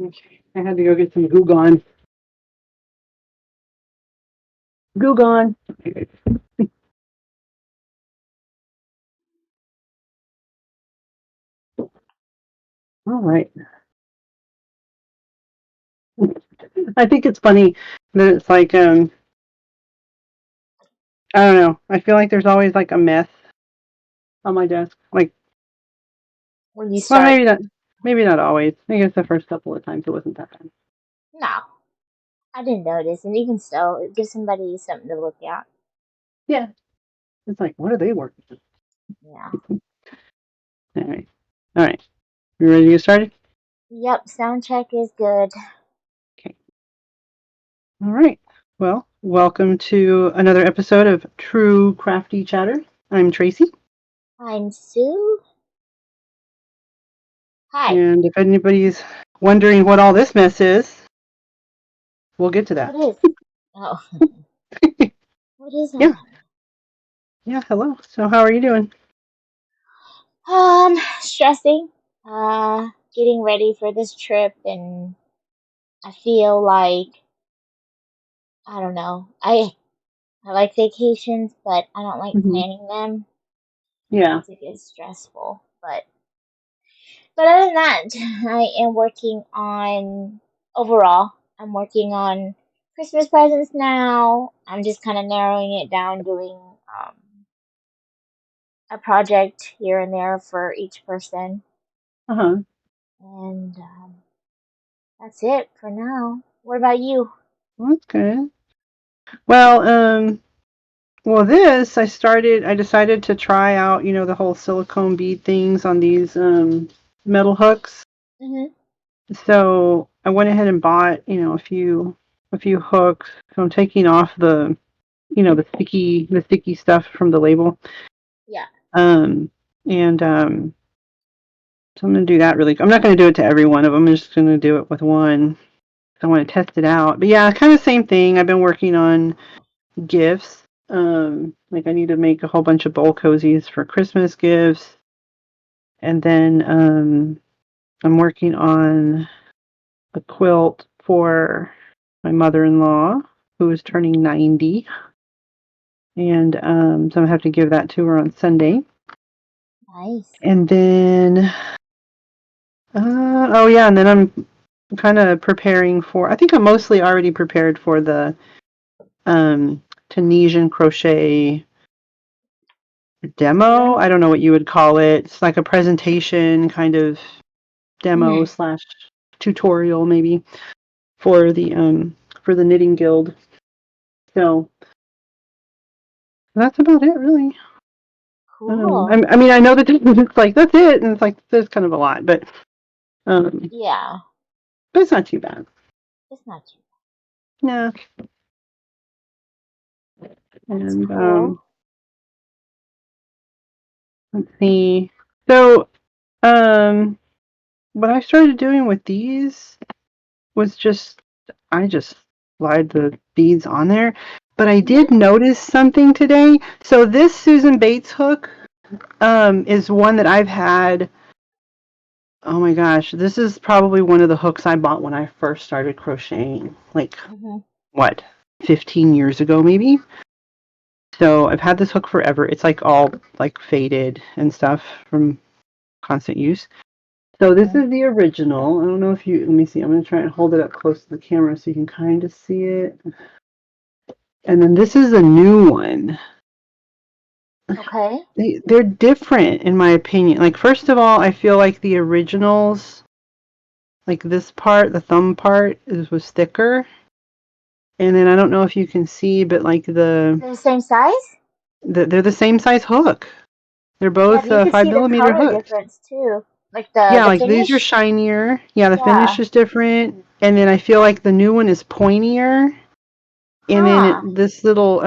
Okay. I had to go get some Goo Gone. Goo Gone. All right. I think it's funny that it's like I don't know. I feel like there's always like a mess on my desk. Like, When you well, start. maybe not always. I guess the first couple of times it wasn't that bad. No, I didn't notice, and even so, it gives somebody something to look at. Yeah. It's like, what are they working on? Yeah. All right. All right. You ready to get started? Yep, sound check is good. Okay. All right. Well, welcome to another episode of True Crafty Chatter. I'm Tracy. I'm Sue. Hi. And if anybody's wondering what all this mess is, we'll get to that. What is? Oh, what is Yeah. that? Yeah. Hello. So, how are you doing? Stressing. Getting ready for this trip, and I feel like I don't know. I like vacations, but I don't like Hmm. planning them Yeah. because it gets stressful. But other than that, I am working on overall. I'm working on Christmas presents now. I'm just kind of narrowing it down, doing a project here and there for each person, Uh huh. and that's it for now. What about you? Well, that's good. Well, well, I decided to try out, the whole silicone bead things on these metal hooks. Mhm. So I went ahead and bought, a few hooks. So I'm taking off the sticky stuff from the label. Yeah. Um, and so I'm gonna do that really. I'm not gonna do it to every one of them. I'm just gonna do it with one. I want to test it out. But yeah, kind of same thing. I've been working on gifts. Like I need to make a whole bunch of bowl cozies for Christmas gifts. And then I'm working on a quilt for my mother-in-law who is turning 90. And so I'm gonna have to give that to her on Sunday. Nice. And then oh yeah, and then I'm kind of preparing for, I think I'm mostly already prepared for the Tunisian crochet demo. Really? I don't know what you would call it. It's like a presentation kind of demo Mhm. slash tutorial maybe for the knitting guild. So that's about it really. Cool. I mean I know that it's like that's it, and it's like there's kind of a lot, um Yeah. but it's not too bad. It's not too. Yeah. That's And cool. let's see. So um what I started doing with these was I just slide the beads on there. But I Mhm. did notice something today. So this Susan Bates hook is one that I've had. Oh my gosh, this is probably one of the hooks I bought when I first started crocheting. Like Mhm. what, 15 years ago maybe? So I've had this hook forever. It's like all like faded and stuff from constant use. So this Mhm. is the original. I don't know if you, let me see. I'm going to try and hold it up close to the camera so you can kind of see it. And then this is a new one. Okay. They're different in my opinion. Like first of all, I feel like the originals, like this part, the thumb part was thicker. And then I don't know if you can see, but like They're the same size? they're the same size hook. They're Yeah, but both you could five see the millimeter color hooks. difference too. Like the Yeah, the like these are finish? shinier. Yeah, the finish Yeah. is different. And then I feel like the new one is pointier. And then Huh. this little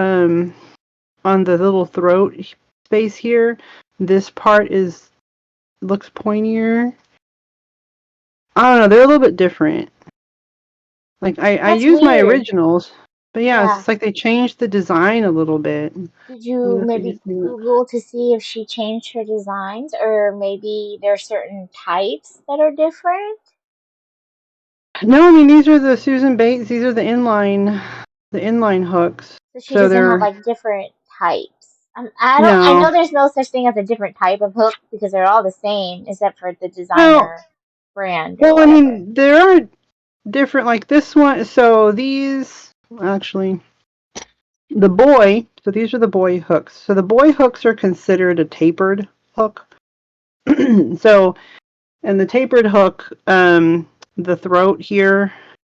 on the little throat space here, this part is looks pointier. I don't know, they're a little bit different. Like I That's use my weird. originals, but yeah, Yeah. it's like they changed the design a little bit. I Did don't you know if you maybe can see that. Google to see if she changed her designs or maybe there are certain types that are different? No, I mean these are the Susan Bates. These are the inline hooks. So she So doesn't have they're like different types. I don't. I know no. there's no such thing as a different type of hook because they're all the same except for the Well, designer brand or well, I whatever. mean there are different like this one. So these actually the boy. So these are the boy hooks. So the boy hooks are considered a tapered hook. So and the tapered hook, the throat here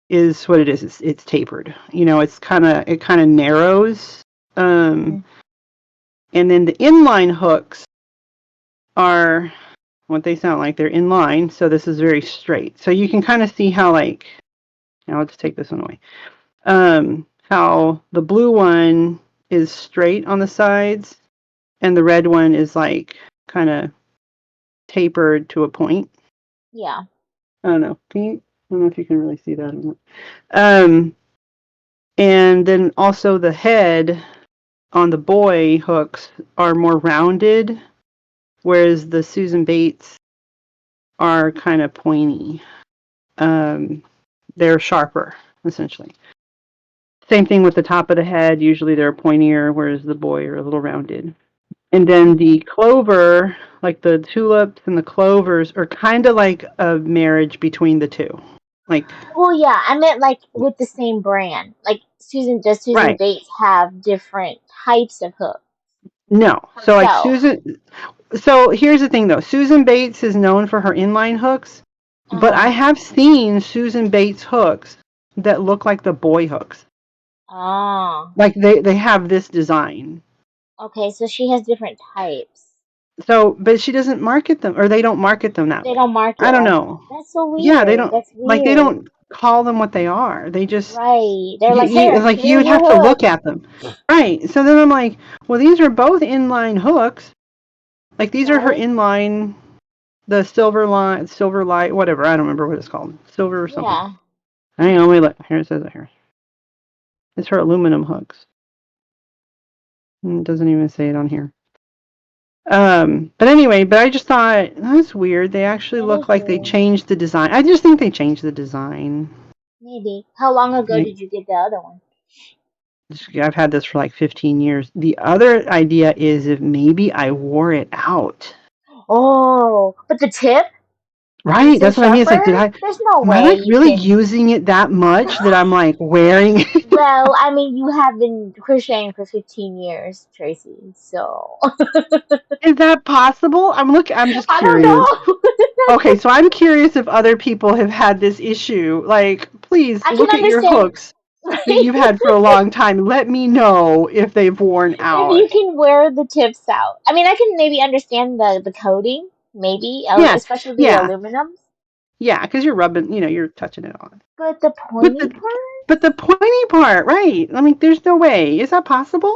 is what it is. It's tapered. You know, it kind of narrows. Hmm. And then the inline hooks are what they sound like. They're inline, so this is very straight. So you can kind of see how like now I'll just take this one away. How the blue one is straight on the sides, and the red one is like kind of tapered to a point. Yeah. I don't know. I don't know if you can really see that or not. Um, and then also the head on the boy hooks are more rounded, whereas the Susan Bates are kind of pointy. They're sharper, essentially. Same thing with the top of the head. Usually they're pointier, whereas the boy are a little rounded. And then the clover, like the tulips and the clovers, are kind of like a marriage between the two. Like, Well, yeah. I meant like with the same brand. Like does Susan right. Bates have different types of hooks No. So, like herself? Susan, so here's the thing though Susan Bates is known for her inline hooks, Uh but I huh. have seen Susan Bates hooks that look like the boy hooks. Oh. Like they have this design. Okay. So she has different types. So, but she doesn't market them, or they don't market them that They way. don't mark I it don't like know. that's so Yeah, they weird. don't That's like they weird. don't call them what they are. They just Right. They're like, here, like you here's would your have to hook. look at them, right? So then I'm like, well, these are both inline hooks. Like these are her Right? inline, the silver line, silver light, whatever. I don't remember what it's called, silver or something. Yeah. Hang on, wait, look. Here it says it here. It's her aluminum hooks. It doesn't even say it on here. But anyway, but I just thought that's weird. They actually That look is like they weird. changed the design. I just think they changed the design. Maybe. How long ago Like, did you get the other one? I've had this for like 15 years. The other idea is if maybe I wore it out. Oh, but the tip Right, makes it that's what I mean. It's like, sharper? There's no am I way like you really can. using it that much that I'm like wearing? Well, I mean, you have been crocheting for 15 years, Tracy, so. Is that possible? I'm just I don't curious. know. Okay, so I'm curious if other people have had this issue. Like, please I can look at your understand, hooks that right? you've had for a long time. Let me know if they've worn If out. you can wear the tips out. I mean, I can maybe understand the coating, maybe, Yeah, especially the yeah, aluminums. yeah, because you're rubbing, you're touching it on. But the But pointy the part? but the pointy part, right? I mean, there's no way. Is that possible?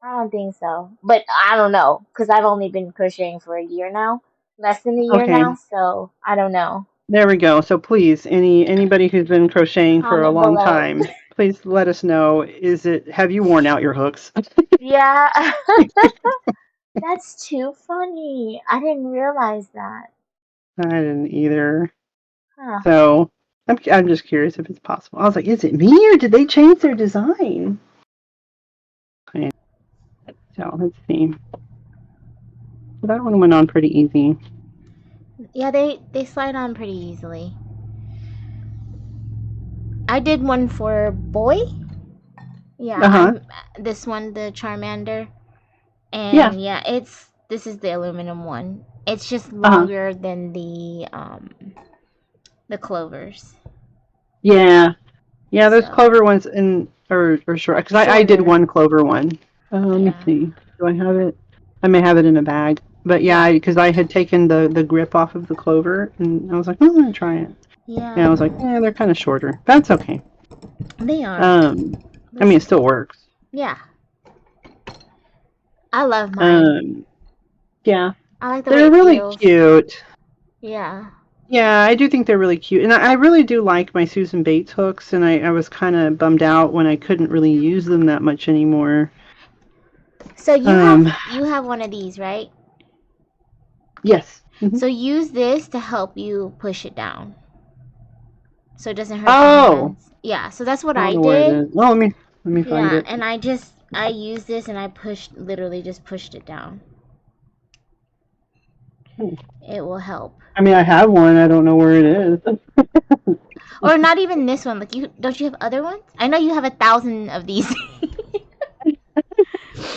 I don't think so. But I don't know, because I've only been crocheting for a year now, less than a year Okay, now, so I don't know. there we go. So please, anybody who's been crocheting for a Comment long below. time, please let us know. Have you worn out your hooks? Yeah, that's too funny. I didn't realize that. I didn't either. Huh. So I'm just curious if it's possible. I was like, is it me or did they change their design? Okay, so let's see. So that one went on pretty easy. Yeah, they slide on pretty easily. I did one for boy. Yeah, Uh huh. I'm this one, the Charmander. Yeah. And yeah, this is the aluminum one. It's just Uh huh. longer than the clovers. Yeah. Yeah. Those So clover ones or short because I did shorter. one clover one. Let me Yeah. see. Do I have it? I may have it in a bag. But yeah, Yeah. because I had taken the grip off of the clover and I was like, oh, I'm gonna try it. And I Yeah. was like, yeah, they're kind of shorter. That's okay. They are. Um, I That's mean, it still okay. works. Yeah. I love mine. Um, yeah, I like the way they're it really feels. cute. Yeah. Yeah, I do think they're really cute. And I really do like my Susan Bates hooks, and I was kind of bummed out when I couldn't really use them that much anymore. So Um, you have one of these, right? yes. Hmm. So use this to help you push it down. so it doesn't hurt your Oh, hands. Yeah, so that's what I don't I know where it did. is. Oh, let me find Yeah, it. and I used this and I literally just pushed it down. Hmm. It will help. I mean, I have one. I don't know where it is. Or not even this one. Like, don't you have other ones? I know you have 1,000 of these.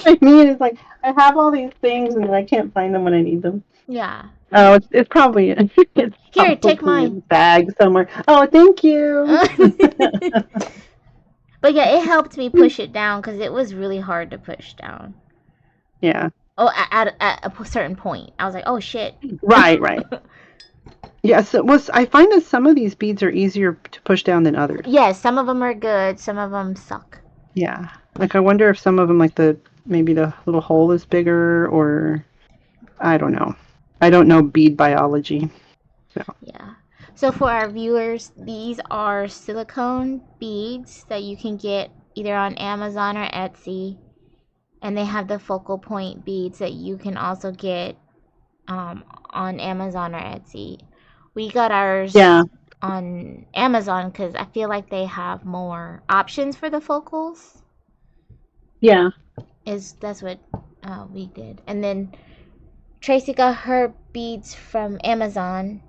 I mean, it's like I have all these things and I can't find them when I need them. Yeah. Oh, it's probably it's Here, take probably in mine. a bag somewhere. Oh, thank you. But yeah, it helped me push it down because it was really hard to push down. Yeah. Oh, at a certain point, I was like, oh shit. Right. Yes, I find that some of these beads are easier to push down than others. Yes, some of them are good, some of them suck. Yeah. Like I wonder if some of them, like maybe the little hole is bigger, or I don't know. I don't know bead biology. So. Yeah. So for our viewers, these are silicone beads that you can get either on Amazon or Etsy, and they have the focal point beads that you can also get on Amazon or Etsy. We got ours on Amazon because I feel like they have more options for the focals. Yeah. That's what we did, and then Tracy got her beads from Amazon,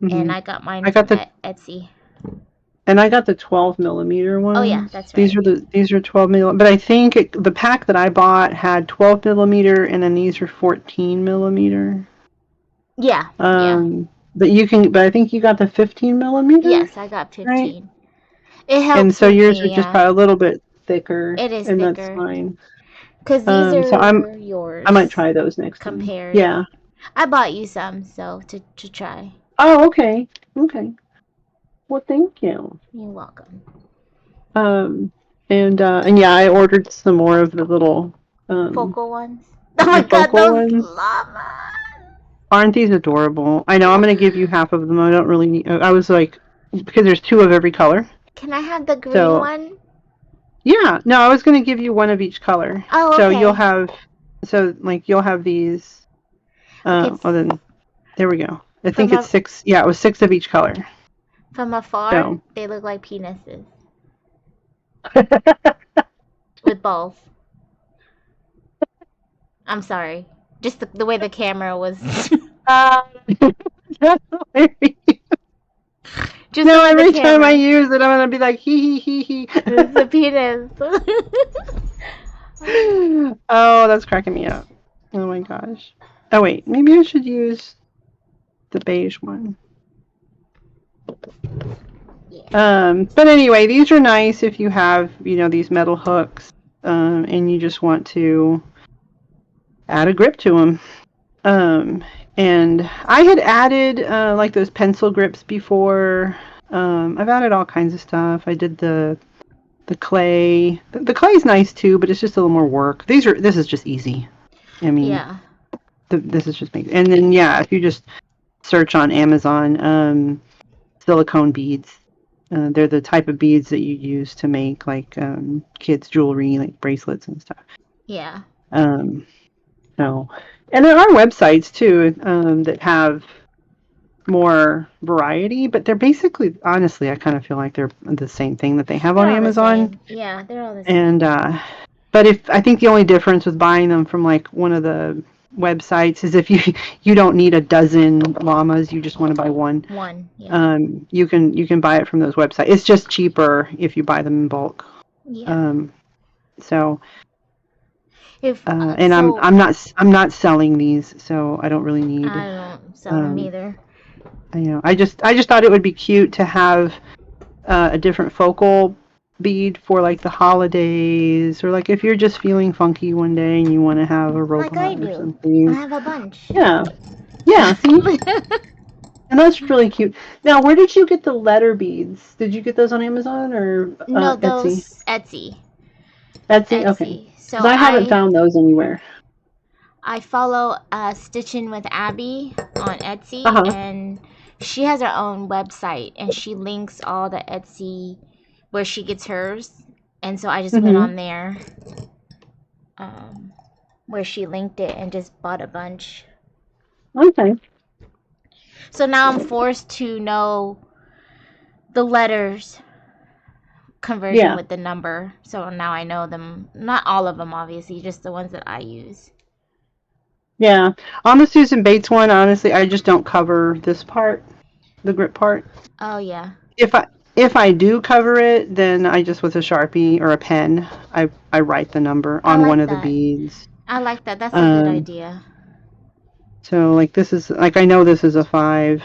and I got mine from Etsy. And I got the 12mm ones. Oh yeah, that's right. These are 12mm, but I think the pack that I bought had 12mm, and then these are 14mm. Yeah. But I think you got the 15mm. Yes, I got 15. Right? It helps. And so with yours me, are just probably a little bit thicker. It is and thicker. That's fine. Because these are So yours. I might try those next compared. time. Yeah. I bought you some, so to try. Oh, okay. Okay. Well, thank you. You're welcome. And yeah, I ordered some more of the little focal ones. Oh my god, those llamas! Aren't these adorable? I know. I'm gonna give you half of them. I don't really need. I was like, because there's 2 of every color. Can I have the green one? Yeah. No, I was gonna give you 1 of each color. Oh, okay. So you'll have these. Then there we go. I think it's 6. Yeah, it was 6 of each color. From afar, they look like penises. With balls. I'm sorry. Just the way the camera was. That's hilarious. Just no, every time I use it, I'm gonna be like, hee. It's a penis. Oh, that's cracking me up. Oh my gosh. Oh wait, maybe I should use the beige one. Yeah. But anyway, these are nice if you have, these metal hooks, and you just want to add a grip to them. And I had added like those pencil grips before. I've added all kinds of stuff. I did the clay. The clay's nice too, but it's just a little more work. This is just easy. I mean, yeah. This is just and then if you just search on Amazon, silicone beads. They're the type of beads that you use to make like kids' jewelry, like bracelets and stuff. Yeah. So, and there are websites too that have more variety, but they're basically, honestly, I kind of feel like they're the same thing that they have on Amazon. Yeah, they're all the same. And but I think the only difference with buying them from like one of the websites is if you don't need a dozen llamas, you just want to buy one. Yeah. You can buy it from those websites. It's just cheaper if you buy them in bulk. Yeah. So. And I'm not selling these, so I don't really need. I don't sell them either. I just thought it would be cute to have a different focal bead for like the holidays, or like if you're just feeling funky one day and you want to have a robot like I do. or something. I have a bunch. Yeah. See? And that's really cute. Now, where did you get the letter beads? Did you get those on Amazon or no? Those Etsy. Etsy. Okay. So I haven't found those anywhere. I follow Stitchin' with Abby on Etsy, and she has her own website, and she links all the Etsy where she gets hers, and so I just went on there, where she linked it, and just bought a bunch. Okay. So now I'm forced to know the letters conversion Yeah. with the number. So now I know them. Not all of them, obviously, just the ones that I use. Yeah. On the Susan Bates one, honestly, I just don't cover this part, the grip part. Oh, yeah. If I do cover it, then I just with a Sharpie or a pen, I write the number I on one like of the that. beads. I like that. That's a good Um, idea. so like this is like I know this is a 5.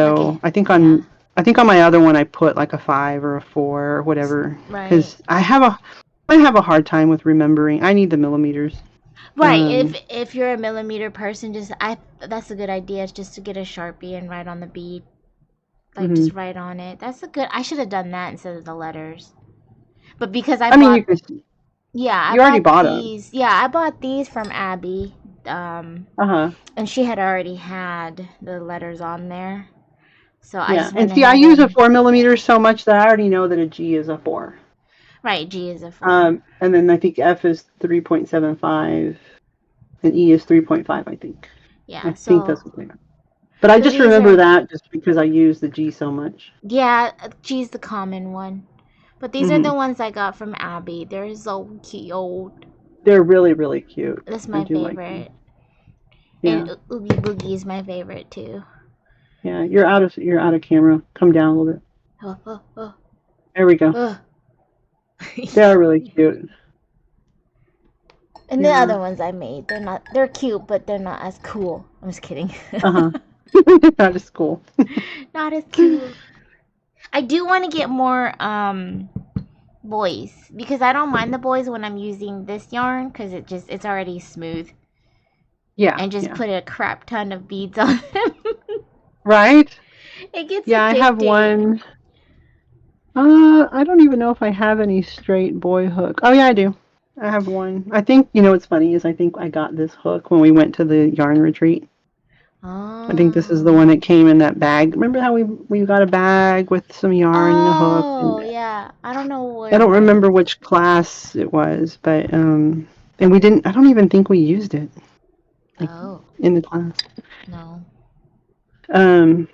Okay. So I think Yeah. on my other one I put like a 5 or a 4 or whatever Right. because I have a hard time with remembering. I need the millimeters. Right. If you're a millimeter person, that's a good idea. Is just to get a Sharpie and write on the bead. Like hmm just write on it. That's a good. I should have done that instead of the letters. But because I I mean, bought, yeah, I you already bought bought them. these. Yeah, I bought these from Abby. Uh-huh. And she had already had the letters on there. So I Yeah. just And went see, I ahead use a and 4 millimeter so much that I already know that a G is a 4. right, G is a 4. And then I think F is 3.75 and E is 3.5, I think. I Yeah, think so that's what they are. But I just these remember are that just because I use the G so much. yeah, G's the common one. But these are hmm the ones I got from Abby. They're so cute. They're really, really cute. That's I my do like them. favorite. Yeah. And Oogie Boogie is my favorite too. Yeah. You're out of camera. Come down a little bit. Oh, oh, oh, There we go. oh. They're really cute. And the Yeah. other ones I made, they're cute, but they're not as cool. I'm just kidding. Uh-huh. That is cool. Not as cute. I do want to get more boys because I don't mind the boys when I'm using this yarn because it's already smooth Yeah. and just Yeah. put a crap ton of beads on them. Right? It gets Yeah, I have addicting. one. I don't even know if I have any straight boy hook. Oh yeah, I do. I have one. I think what's funny is I think I got this hook when we went to the yarn retreat. I think this is the one Oh. that came in that bag. Remember how we got a bag with some yarn and a hook? Oh, And yeah. I don't know I where don't mine remember is. which class it was, but and we didn't. I don't even think we used it like Oh, in the class. no. Um,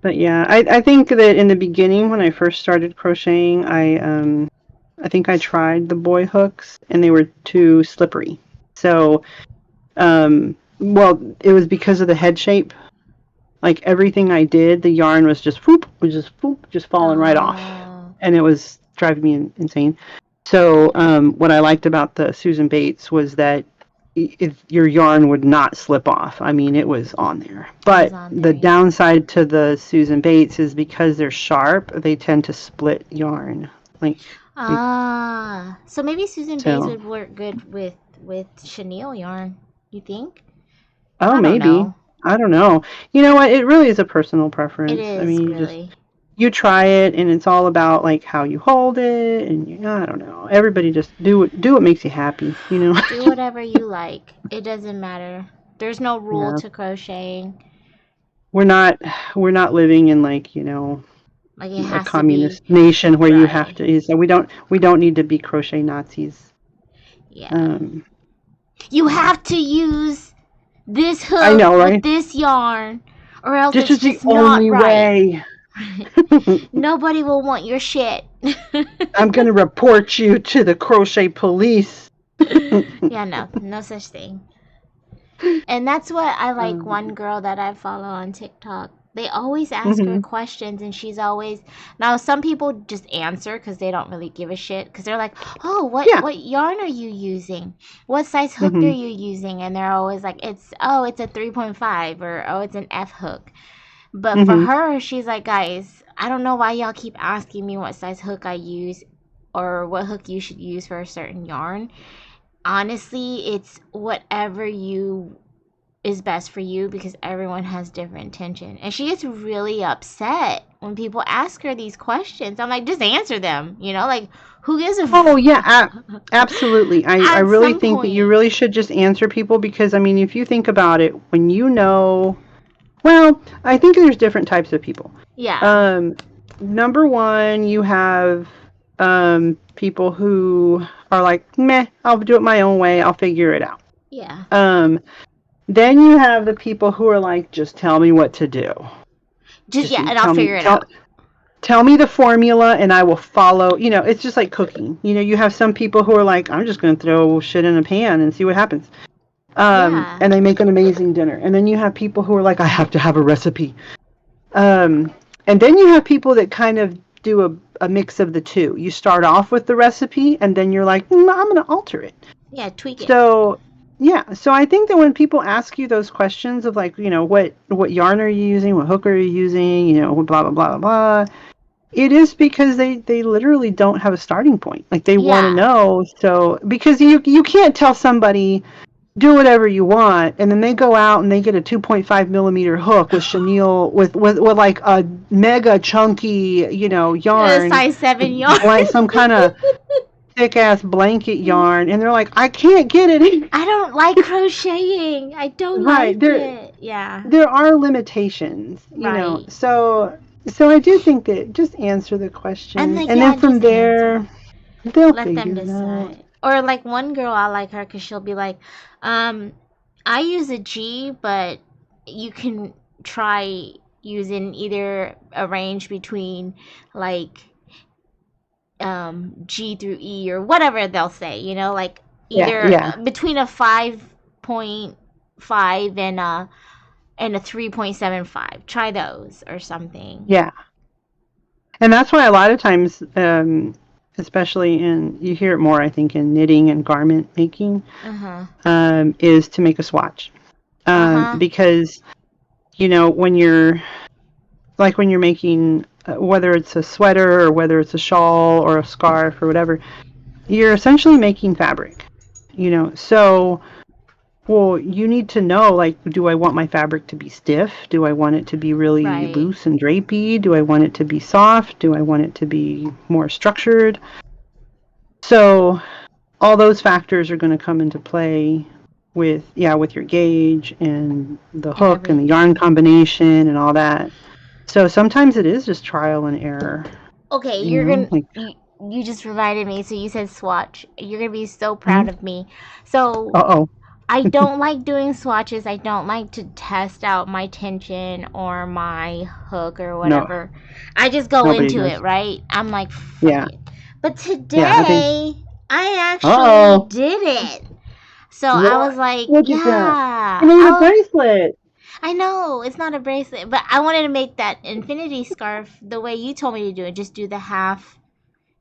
but yeah, I think that in the beginning when I first started crocheting, I think I tried the boy hooks and they were too slippery. So well, it was because of the head shape. Like everything I did, the yarn was just just falling right off, Oh. and it was driving me insane. So what I liked about the Susan Bates was that your yarn would not slip off. I mean, it was on there. It was But on the there, yeah. downside to the Susan Bates is because they're sharp, they tend to split yarn. Like they, Ah. So maybe Susan Bates so. would work good with chenille yarn. You think? Oh, I don't maybe. know. I don't know. You know what? It really is a personal It preference. I is mean, really. you try it and it's all about like how you hold it and I don't know. Everybody just do what makes you happy. Do whatever you like. It doesn't matter. There's no rule Yeah. to crocheting. We're not we're not living in Like it a has to be communist nation where you have right. to so we don't need to be crochet Nazis. Yeah. Um You have to use this I hook know, with right? this yarn or else This it's is the just not only right. way. Nobody will want your shit. I'm going to report you to the crochet police. Yeah, no, no such thing. And that's what I like one um, girl that I follow on TikTok. They always ask her mhm. questions, and she's always now. Some people just answer because they don't really give a shit because they're like, "Oh, Yeah. what yarn are you using? What size hook are Mhm. you using?" And they're always like, it's a 3.5 or oh, it's an F hook." But for Mhm. her, she's like, "Guys, I don't know why y'all keep asking me what size hook I use or what hook you should use for a certain yarn. Honestly, it's whatever you is best for you because everyone has different tension." And she gets really upset when people ask her these questions. I'm like, just answer them, like who gives a Oh yeah, absolutely. I at really some think that you point. really should just answer people because I mean, if you think about it, when well, I think there's different types of people. Yeah. Um, Number one, you have people who are like, meh, I'll do it my own way. I'll figure it out. Yeah. Then you have the people who are like, just tell me what to do. Just, Just yeah, and I'll tell me figure it out. tell me the formula and I will follow. You know, it's just like cooking. You know, you have some people who are like, I'm just going to throw shit in a pan and see what happens. Yeah. And they make an amazing dinner. And then you have people who are like, I have to have a recipe. And then you have people that kind of do a mix of the two. You start off with the recipe and then you're like, I'm going to alter it. Yeah, tweak it. So, yeah. So I think that when people ask you those questions of like, you know, what yarn are you using? What hook are you using? You know, blah, blah, blah, blah, blah. It is because they literally don't have a starting point. Like they want to Yeah. know. So, because you can't tell somebody, do whatever you want, and then they go out and they get a 2.5 millimeter hook with chenille with like a mega chunky, you know, yarn, Size 7 yarn. like some kind of thick ass blanket yarn, and they're like, I can't get it. I don't like crocheting. I don't Right, like it. Yeah. there are limitations, you know. Right. So I do think that just answer the question, And like, and yeah, then from just there answer. they'll Let them figure it out. decide. Or like one girl, I like her because she'll be like, I use a G, but you can try using either a range between like G through E or whatever they'll say, you know, like either Yeah. between a 5.5 and a 3.75. Try those or something. Yeah. And that's why a lot of times, especially you hear it more, I think, in knitting and garment making, is to make a swatch. Because, you know, when you're making, whether it's a sweater or whether it's a shawl or a scarf or whatever, you're essentially making fabric, you know. So, well, you need to know, like, do I want my fabric to be stiff? Do I want it to be really loose and drapey? Do I want it to be soft? Do I want it to be more structured? So all those factors are going to come into play with your gauge and the hook and the yarn combination and all that. So sometimes it is just trial and error. Okay, you just reminded me. So you said swatch. You're gonna be so proud of me. So I don't like doing swatches. I don't like to test out my tension or my hook or whatever. No, I just go into it, right? I'm like, fuck it. But today, I actually did it. So I was like, yeah. I made a bracelet. I know, it's not a bracelet, but I wanted to make that infinity scarf the way you told me to do it. Just do the half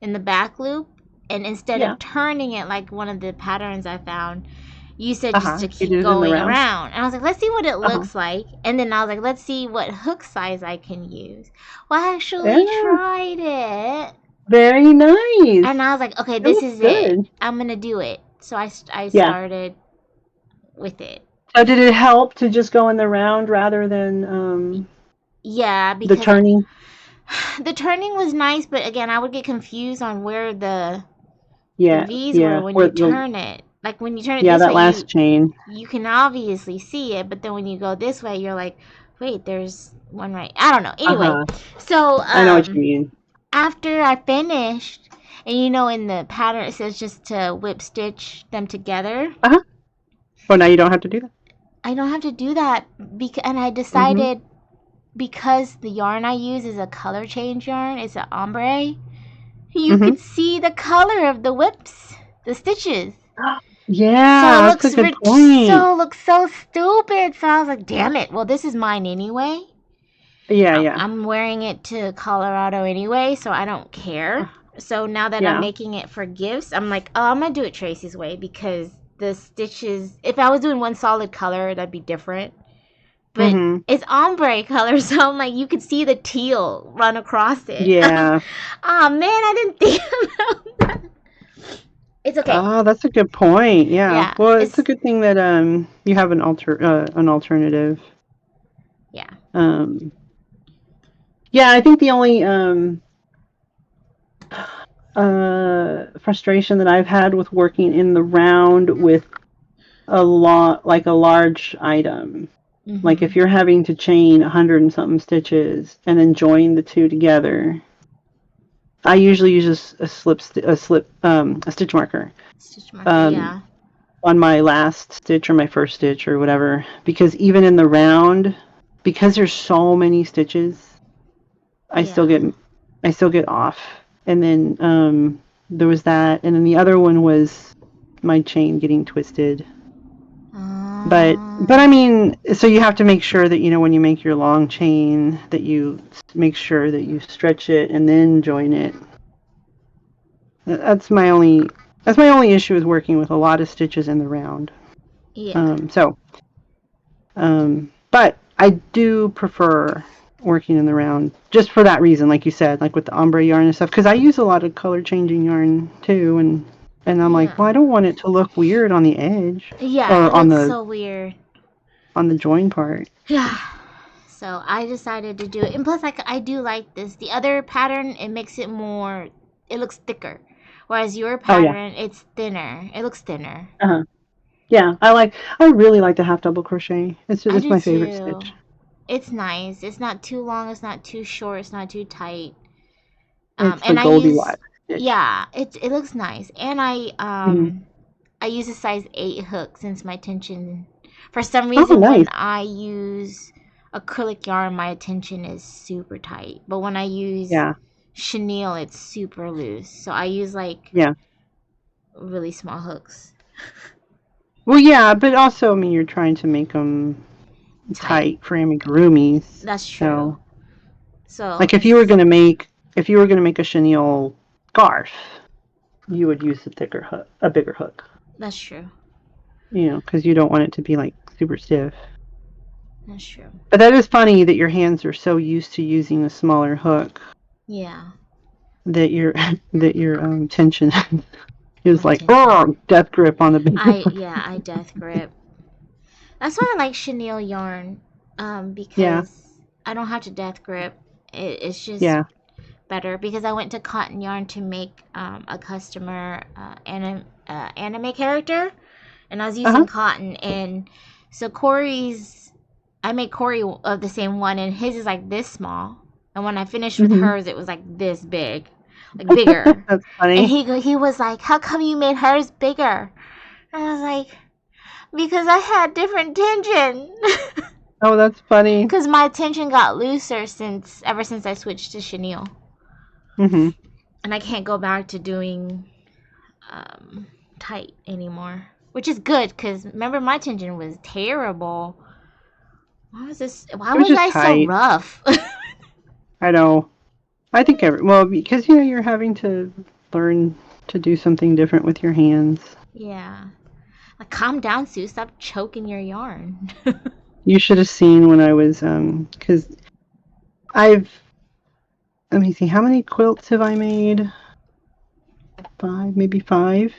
in the back loop, and instead of turning it like one of the patterns I found, you said just to keep going around. And I was like, let's see what it looks like. And then I was like, let's see what hook size I can use. Well, I actually tried it. Very nice. And I was like, okay, this is it. I'm going to do it. So I started with it. So did it help to just go in the round rather than because the turning? The turning was nice, but again, I would get confused on where the V's were when you turn it. Like when you turn it this way, that last chain. You can obviously see it, but then when you go this way, you're like, wait, there's one right. I don't know. Anyway, so I know what you mean. After I finished, and you know, in the pattern it says just to whip stitch them together. Well, now you don't have to do that. I don't have to do that and I decided because the yarn I use is a color change yarn, it's an ombre. You can see the color of the whips, the stitches. Yeah, that's a good point. So it looks so stupid. So I was like, damn it. Well, this is mine anyway. Yeah. I'm wearing it to Colorado anyway, so I don't care. So now that I'm making it for gifts, I'm like, oh, I'm going to do it Tracy's way because the stitches, if I was doing one solid color, that'd be different. But it's ombre color, so I'm like, you could see the teal run across it. Yeah. Oh, man, I didn't think about that. It's okay. Oh, that's a good point. Yeah. Well, it's a good thing that you have an alternative. Yeah. Yeah, I think the only frustration that I've had with working in the round with a large item, like if you're having to chain 100 and something stitches and then join the two together, I usually use a stitch marker. On my last stitch or my first stitch or whatever, because even in the round, because there's so many stitches, I still get off. And then there was that, and then the other one was my chain getting twisted. But I mean, so you have to make sure that, when you make your long chain, that you make sure that you stretch it and then join it. That's my only issue with working with a lot of stitches in the round. Yeah. But I do prefer working in the round just for that reason, like you said, like with the ombre yarn and stuff, because I use a lot of color changing yarn too, and I'm like, well, I don't want it to look weird on the edge. Yeah, or it on looks the so weird. On the join part. Yeah. So I decided to do it. And plus, like, I do like this. The other pattern, it makes it more, it looks thicker. Whereas your pattern, it's thinner. It looks thinner. Uh-huh. Yeah, I really like the half double crochet. It's my favorite stitch. It's nice. It's not too long. It's not too short. It's not too tight. It's And the I use, stitch. yeah, it looks nice. And I use a size 8 hook since my tension, for some reason, nice. when I use acrylic yarn, my tension is super tight. But when I use chenille, it's super loose. So I use really small hooks. Well, yeah, but also, I mean, you're trying to make them tight for amigurumis. That's true. So like if you were gonna make a chenille scarf, you would use a bigger hook. That's true. Because you don't want it to be like super stiff. That's true. But that is funny that your hands are so used to using a smaller hook. Yeah. That your tension is like, oh, death grip on the big one. I death grip. That's why I like chenille yarn, because I don't have to death grip. It's just better, because I went to cotton yarn to make a customer anime character, and I was using cotton, and so I made Corey of the same one, and his is like this small, and when I finished with hers, it was like this big, like bigger. That's funny. And he was like, "How come you made hers bigger?" And I was like, "Because I had different tension." Oh, that's funny. Because my tension got looser ever since I switched to chenille. And I can't go back to doing tight anymore, which is good, because remember, my tension was terrible. Why was I so rough? I know. I think because you're having to learn to do something different with your hands. Yeah. Like, calm down, Sue. Stop choking your yarn. You should have seen when I was because let me see, how many quilts have I made? 5, maybe 5.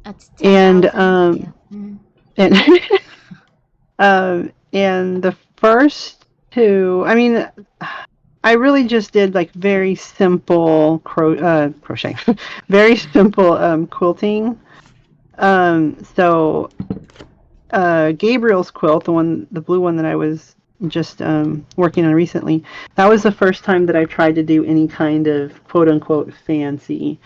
That's 10,000. And the first 2, I mean, I really just did like very simple crochet, very simple quilting. So Gabriel's quilt, the blue one that I was just working on recently, that was the first time that I tried to do any kind of quote unquote fancy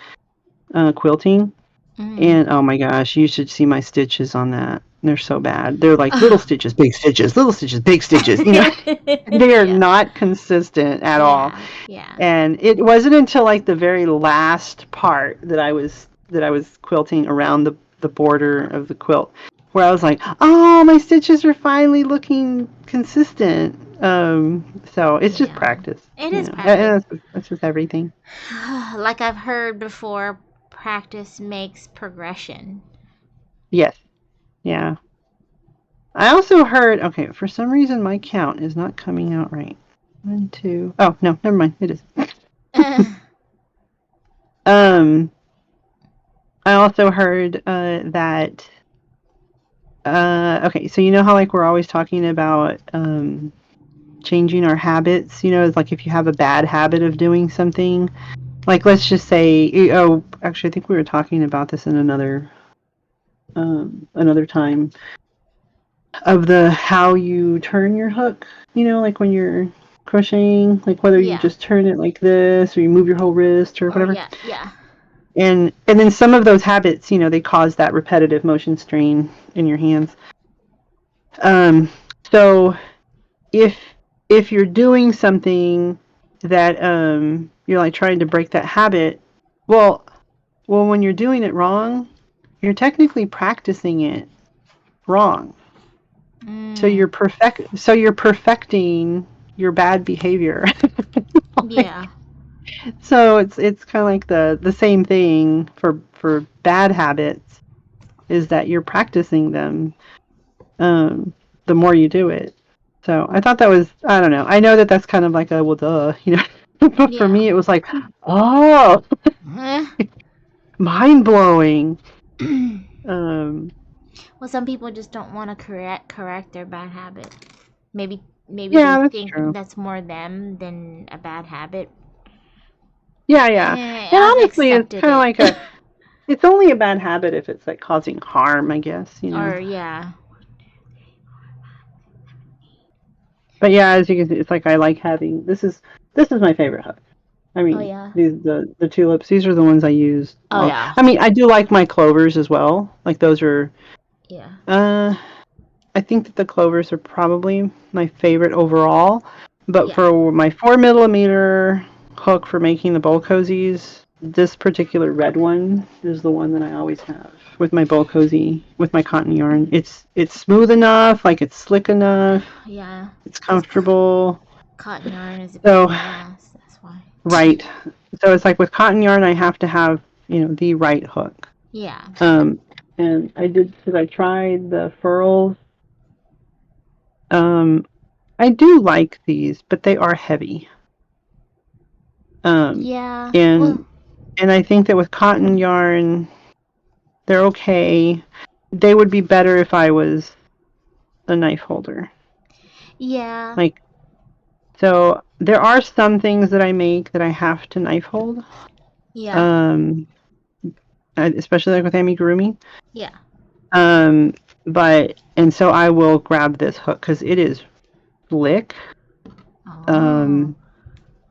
quilting. And oh my gosh, you should see my stitches on that. They're so bad. They're like little stitches, big stitches, little stitches, big stitches. They are not consistent at all. Yeah. And it wasn't until like the very last part that I was quilting around the border of the quilt, where I was like, oh, my stitches are finally looking consistent. So it's just practice. It is practice. That's just everything. Like I've heard before, practice makes progression. Yes. Yeah. I also heard, okay, for some reason my count is not coming out right. 1, 2. Oh, no, never mind. It is. I also heard that okay, so how like we're always talking about changing our habits, it's like if you have a bad habit of doing something, like let's just say, actually I think we were talking about this in another time, of how you turn your hook, like when you're crocheting, like whether you just turn it like this or you move your whole wrist or whatever. Yeah. And then some of those habits, they cause that repetitive motion strain in your hands. So if you're doing something that you're like trying to break that habit. Well, when you're doing it wrong, you're technically practicing it wrong. So you're perfecting your bad behavior. Yeah. So it's kind of like the same thing for bad habits is that you're practicing them the more you do it. So I thought that was, I don't know. I know that that's kind of like a well duh, you know. But for Yeah. me it was like, oh, mind blowing. Well, some people just don't want to correct their bad habit. Maybe Yeah, they that's think true. that's more them than a bad habit. Yeah, yeah. And I've honestly, it's accepted kind of it. like it's only a bad habit if it's like causing harm, I guess, you know. Or yeah. But yeah, as you can see, it's like I like having this is my favorite hook. I Oh mean, yeah. the tulips, these are the ones I use. Oh yeah. I mean, I do like my clovers as well. Like those are Yeah. I think that the clovers are probably my favorite overall. But Yeah. for my 4mm hook for making the bowl cozies, this particular red one is the one that I always have with my bowl cozy with my cotton yarn. It's smooth enough, like it's slick enough, Yeah. it's Because comfortable. cotton yarn is a pain So in the ass. That's why. right. So it's like with cotton yarn, I have to have the right hook. Yeah. Um, and I did because I tried the furls. Um, I do like these, but they are heavy. Um, Yeah. Well. and and I think that with cotton yarn, they're okay. They would be better if I was a knife holder. Yeah. Like, so there are some things that I make that I have to knife hold. Yeah. Um, especially like with amigurumi. Yeah. But and so I will grab this hook because it is slick. Oh.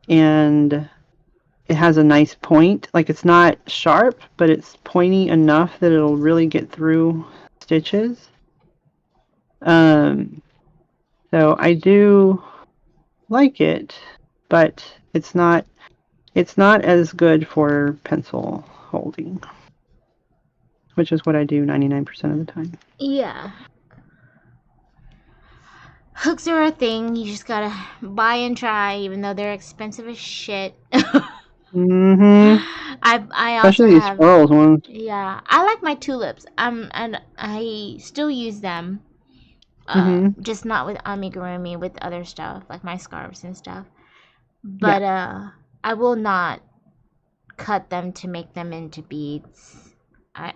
And it has a nice point. Like it's not sharp, but it's pointy enough that it'll really get through stitches. Um, so I do like it, but it's not as good for pencil holding, which is what I do 99% of the time. Yeah. Hooks are a thing. You just gotta buy and try, even though they're expensive as shit. Mm-hmm. I also Especially these have, swirls ones. yeah. I like my tulips. And I still use them. Mm-hmm. Just not with amigurumi, with other stuff like my scarves and stuff. Yeah. But I will not cut them to make them into beads. They're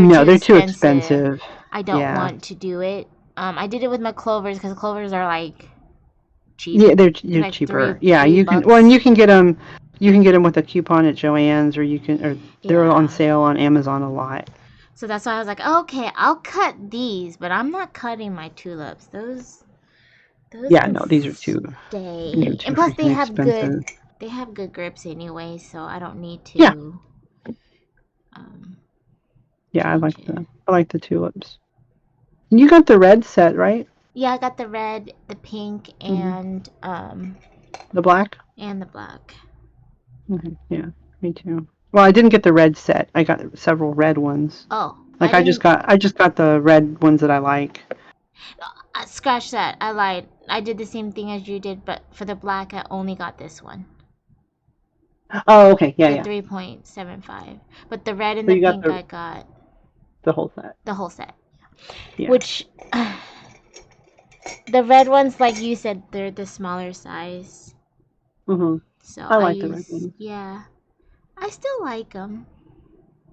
No, too they're too expensive. expensive. I don't Yeah. want to do it. I did it with my clovers because clovers are like cheap. Yeah, they're They're you're like three cheaper. Yeah, three you can. Well, and bucks. you can get them. You can get them with a coupon at Joann's, or they're on Yeah. sale on Amazon a lot. So that's why I was like, okay, I'll cut these, but I'm not cutting my tulips. Those Yeah, can no, these are too stay. And plus freaking expensive. they have good grips anyway, so I don't need Yeah, to um yeah, change it. I like the tulips. You got the red set, right? Yeah, I got the red, the pink, Hmm. The black. and the black. Okay, yeah, me too. Well, I didn't get the red set. I got several red ones. Oh, I Like didn't I just got the red ones that I like. scratch that. I lied. I did the same thing as you did, but for the black, I only got this one, Oh, okay, yeah, the yeah. 3.75. But the red and So the you got pink, I got the whole set. the whole set. Yeah. Which the red ones, like you said, they're the smaller size. Mhm. So I I like the red use, ones. yeah. I still like them.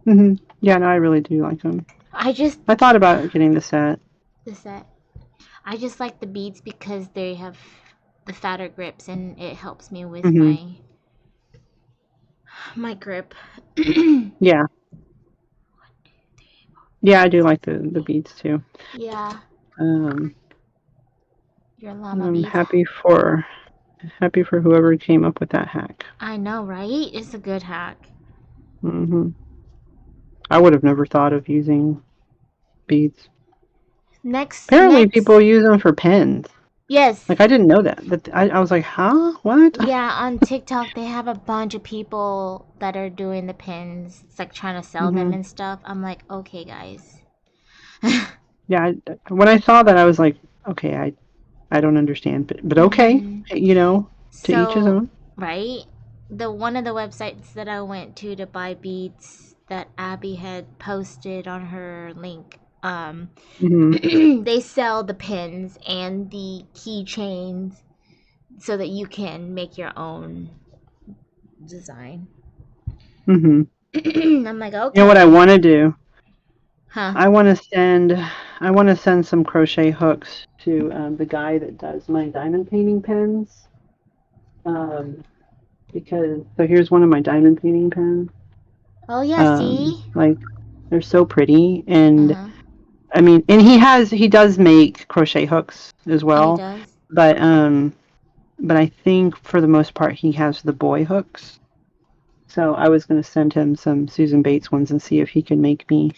Mhm. Yeah, no, I really do like them. I just I thought about getting the set. the set. I just like the beads because they have the fatter grips and it helps me with Mhm. my grip. Yeah. Yeah, I do like the beads too. Yeah, Um, your llama I'm bead. happy for whoever came up with that hack. I know, right? It's a good hack. Mhm. I would have never thought of Next, using beads. Apparently, next. people use them for pens. Yes. Like I didn't know that. That I was like, huh? What? Yeah, on TikTok they have a bunch of people that are doing the pins. It's like trying to sell them Hmm. and stuff. I'm like, okay, guys. Yeah. When I saw that, I was like, okay, I don't understand, but okay, Hmm. to each his So, own. right? The one of the websites that I went to buy beads that Abby had posted on her link, Hmm. they sell the pins and the keychains so that you can make your own design. Hmm. I'm like, You know what I okay. want to do? Huh. I want to send some crochet hooks to the guy that does my diamond painting pens. Um, because so here's one of my diamond painting pens. Oh, yeah, see? Like they're so pretty, and Uh-huh. I mean, and he does make crochet hooks as Oh, he well, does? but I think for the most part he has the boy hooks. So I was going to send him some Susan Bates ones and see if he can make me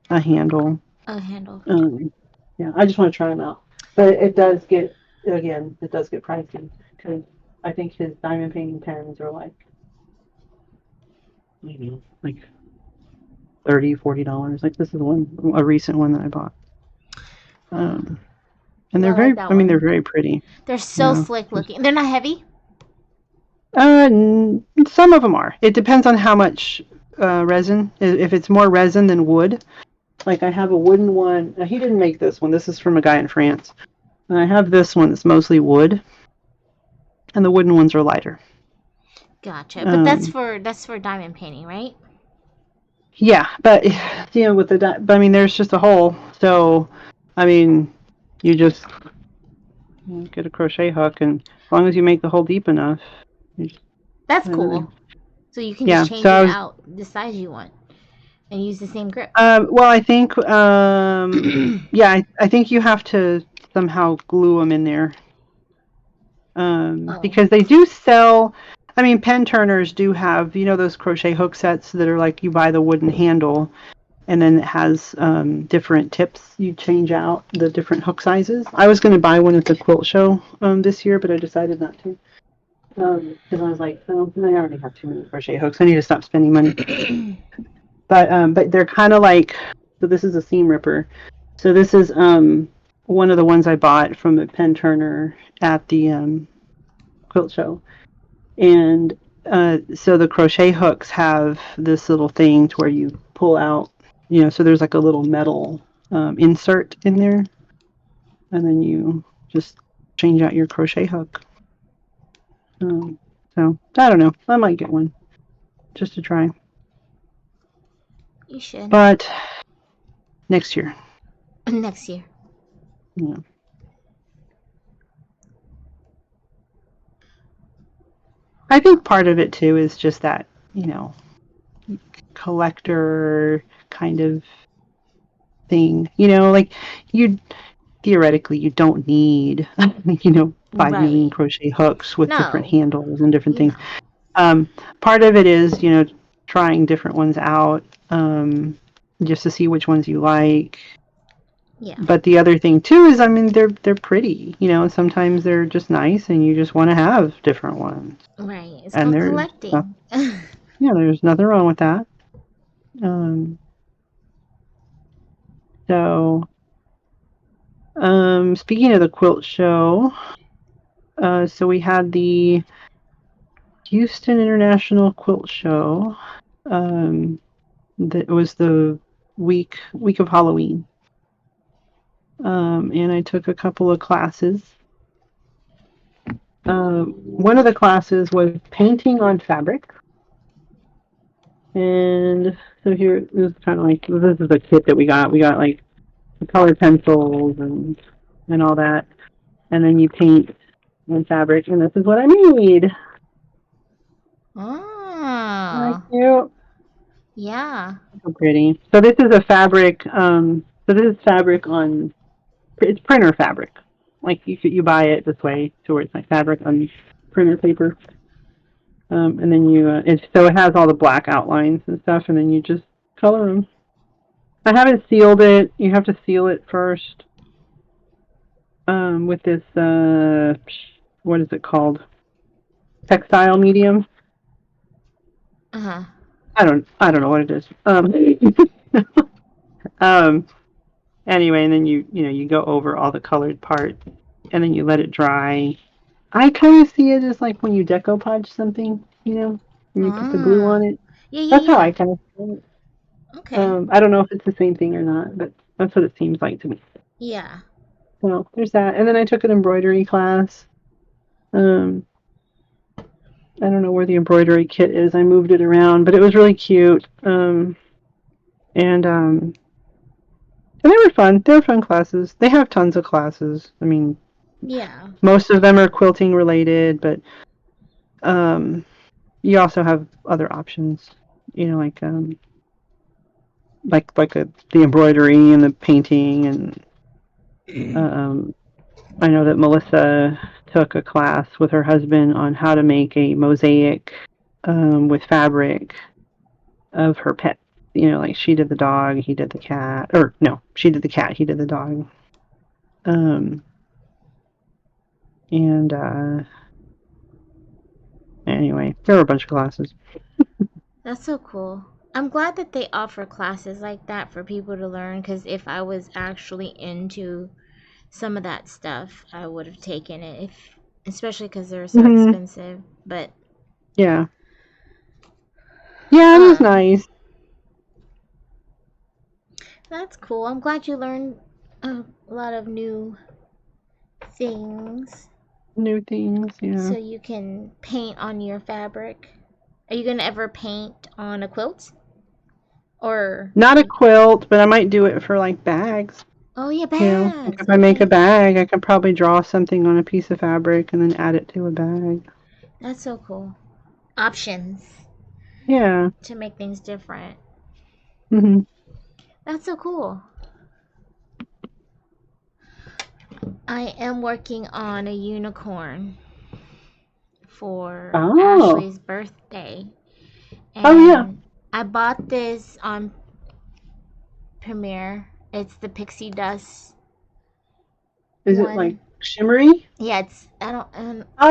a handle. A handle. Yeah, I just want to try them out. But it does get, again, it does get pricey because I think his diamond painting pens are like, like $30, $40. Like this is a recent one that I bought. Um, and Yeah, I they're like very, that I mean, they're one. very pretty. They're so Yeah. slick looking. They're not heavy? Some of them are. It depends on how much resin. If it's more resin than wood, like I have a wooden one. He didn't make this one. This is from a guy in France. And I have this one that's mostly wood, and the wooden ones are lighter. Gotcha. But Um, that's for diamond painting, right? yeah, but with but I mean, there's just a hole. So, I mean, you just get a crochet hook, and as long as you make the hole deep enough, you just That's put it in there. cool. So you can just Yeah. change So it I was. out the size you want and use the same grip. Well, I think. Yeah, I think you have to somehow glue them in there. Oh. Because they do sell. I mean, pen turners do have, those crochet hook sets that are like you buy the wooden handle, and then it has different tips. You change out the different hook sizes. I was going to buy one at the quilt show this year, but I decided not to. Because I was like, oh, I already have too many crochet hooks. I need to stop spending money. But they're kind of like, so this is a seam ripper. So this is one of the ones I bought from a pen turner at the quilt show. And so the crochet hooks have this little thing to where you pull out, so there's like a little metal insert in there, and then you just change out your crochet hook. Um, so I don't know. I might get one just to try, You should. but next year. Next year. Yeah. I think part of it too is just that, collector kind of thing. Like you theoretically you don't need 5 million Right. crochet hooks with different No. handles and different You things. know. Part of it is trying different ones out, just to see which ones you like. Yeah. But the other thing too is, I mean, they're pretty. Sometimes they're just nice, and you just want to have different ones. Right. It's And called collecting. there's nothing wrong with that. Um, so, speaking of the quilt show, so we had the Houston International Quilt Show. That was the week of Halloween. And I took a couple of classes. One of the classes was painting on fabric. And so here, this is kind of like, this is the kit that we got. We got like the colored pencils and all that. And then you paint on fabric, and this is what I made. Like Oh. cute. Yeah. So pretty. So this is a fabric. So this is fabric on. It's printer fabric. Like you buy it this way, so it's like fabric on printer paper. And then it has all the black outlines and stuff, and then you just color them. I haven't sealed it. You have to seal it first. with this what is it called? Textile medium. Uh-huh. I don't know what it is. Um anyway, and then you go over all the colored parts, and then you let it dry. I kind of see it as like when you decoupage something, when you put the glue on Ah. it. Yeah, yeah, That's how yeah. I kind of see it. Okay. I don't know if it's the same thing or not, but that's what it seems like to me. Yeah. So there's that. And then I took an embroidery class. Um, I don't know where the embroidery kit is. I moved it around, but it was really cute. And they were fun. They were fun classes. They have tons of classes. I mean, Yeah. most of them are quilting related, but um, you also have other options. Like the embroidery and the painting, and um, I know that Melissa took a class with her husband on how to make a mosaic with fabric of her pets. Like she did the dog, he did the cat, or no, she did the cat, he did the dog. Um, and Anyway, there were a bunch of classes. That's so cool. I'm glad that they offer classes like that for people to learn because if I was actually into some of that stuff, I would have taken it, if, especially because they're so Hmm. expensive. But Yeah, yeah, it was um, nice. that's cool. I'm glad you learned a lot of new things New things, yeah. so you can paint on your fabric. Are you gonna ever paint on a quilt? Or Not a quilt, but I might do it for like bags. oh yeah, Like bags. if I make a Okay, bag, I could probably draw something on a piece of fabric and then add it to a bag. that's so cool. Options Yeah. to make things different. Hmm. That's so cool. I am working on a unicorn for Oh. Ashley's birthday. Oh yeah. And I bought this on Premiere. It's the pixie dust Is it like one. shimmery? Yeah, it's Oh,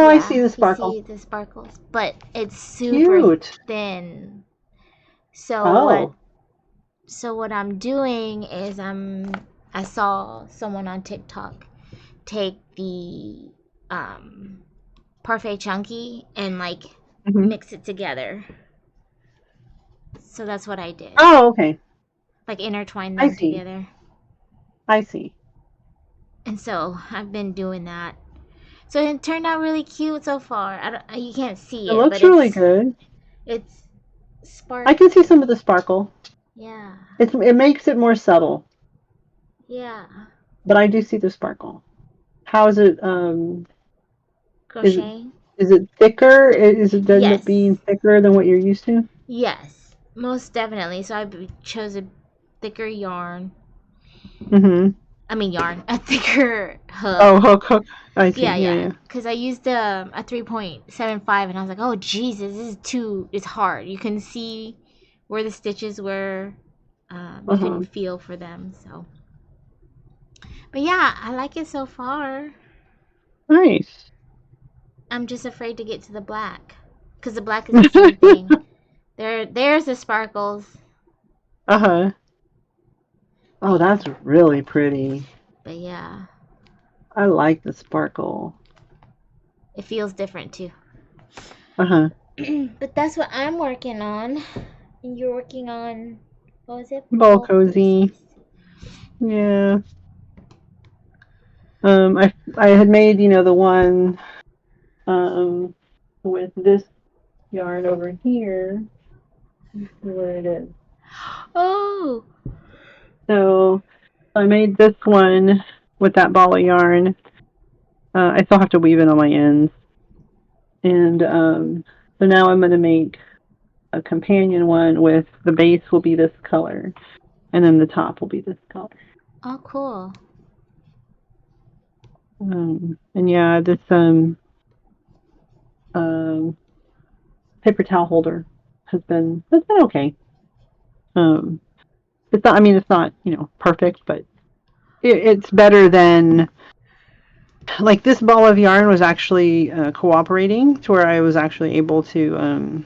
I yeah, see the you sparkle. see the sparkles, but it's super Cute. thin. So Oh. what I'm doing is I saw someone on TikTok take the um parfait chunky and like Hmm. mix it together. So that's what I did. Oh, okay. Like intertwine I them see. together. I see. And so I've been doing that. So it turned out really cute so far. You can't see It it, but looks really good. it's I can see sparkly. some of the sparkle. Yeah. It makes it more subtle, Yeah. but I do see the sparkle. How is it? Is it Crochet? is it thicker? Is it end up Yes. being thicker than what you're used to? Yes. Most definitely. So chose a thicker yarn. Mm-hmm. I mean yarn, a thicker Oh, hook. hook. I see. Yeah, Yeah, yeah. yeah. Because I used a 3.75 and I was like, oh, Jesus, this is it's hard. You can see where the stitches were. You can Uh-huh. feel for them. So, but yeah, I like it so far. Nice. I'm just afraid to get to the black. Because the black is the same thing. There's the sparkles. Uh-huh. But Oh, that's really pretty. but yeah, I like the sparkle. it feels different too. Uh-huh. But that's what I'm working on. And you're working on, what was it? Ball Ball cozy. cozies. Yeah. I had made, the one um with this yarn over here. Let's see where it is. Oh, So I made this one with that ball of yarn. I still have to weave it on my ends. And so now I'm going to make a companion one with the base will be this color, and then the top will be this color. oh, cool. And yeah, this um, paper towel holder has been okay. Um, it's not. I mean, it's not perfect, but it's better than like this ball of yarn was actually cooperating to where I was actually able to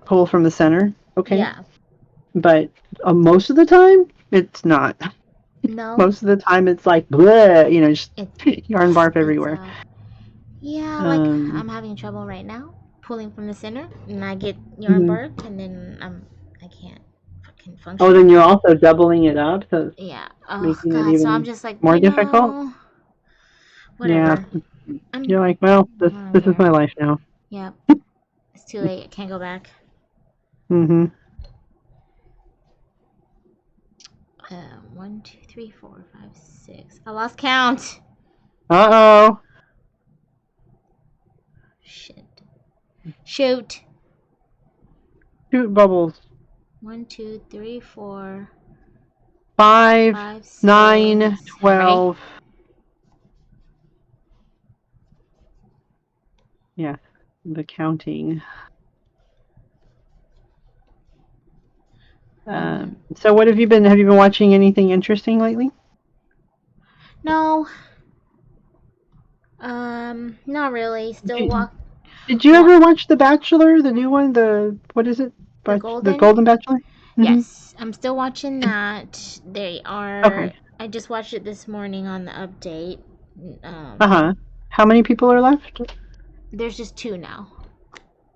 pull from the center. Okay. Yeah. But most of the time, it's not. No, Most of the time, it's like, bleh, just it yarn barf spits everywhere. out. Yeah, like Um, I'm having trouble right now pulling from the center, and I get yarn mhm. bark, and then I can't fucking Oh, function. then you're also doubling it up, so it's Yeah. Oh making it God. So I'm even just like, more difficult. Yeah, whatever. I'm. you're like, well, this I don't this is care. my life now. Yep. It's too late. I can't go back. Mm-hmm. 1, 2, 3, 4, 5, 6. I lost count. Uh-oh. Shit. Shoot. Shoot bubbles. 1, 2, 3, 4, 5, 5, 9, 6. I'm ready. 12. Yeah, the counting. So what have you been watching anything interesting lately? No. Not really. Did Still you, did you walk ever watch The Bachelor, the new one, what is it? the The Golden. Golden Bachelor? Mm-hmm. Yes, I'm still watching that. They are. Okay. I just watched it this morning on the update. Um, Uh-huh. How many people are left? there's just two now.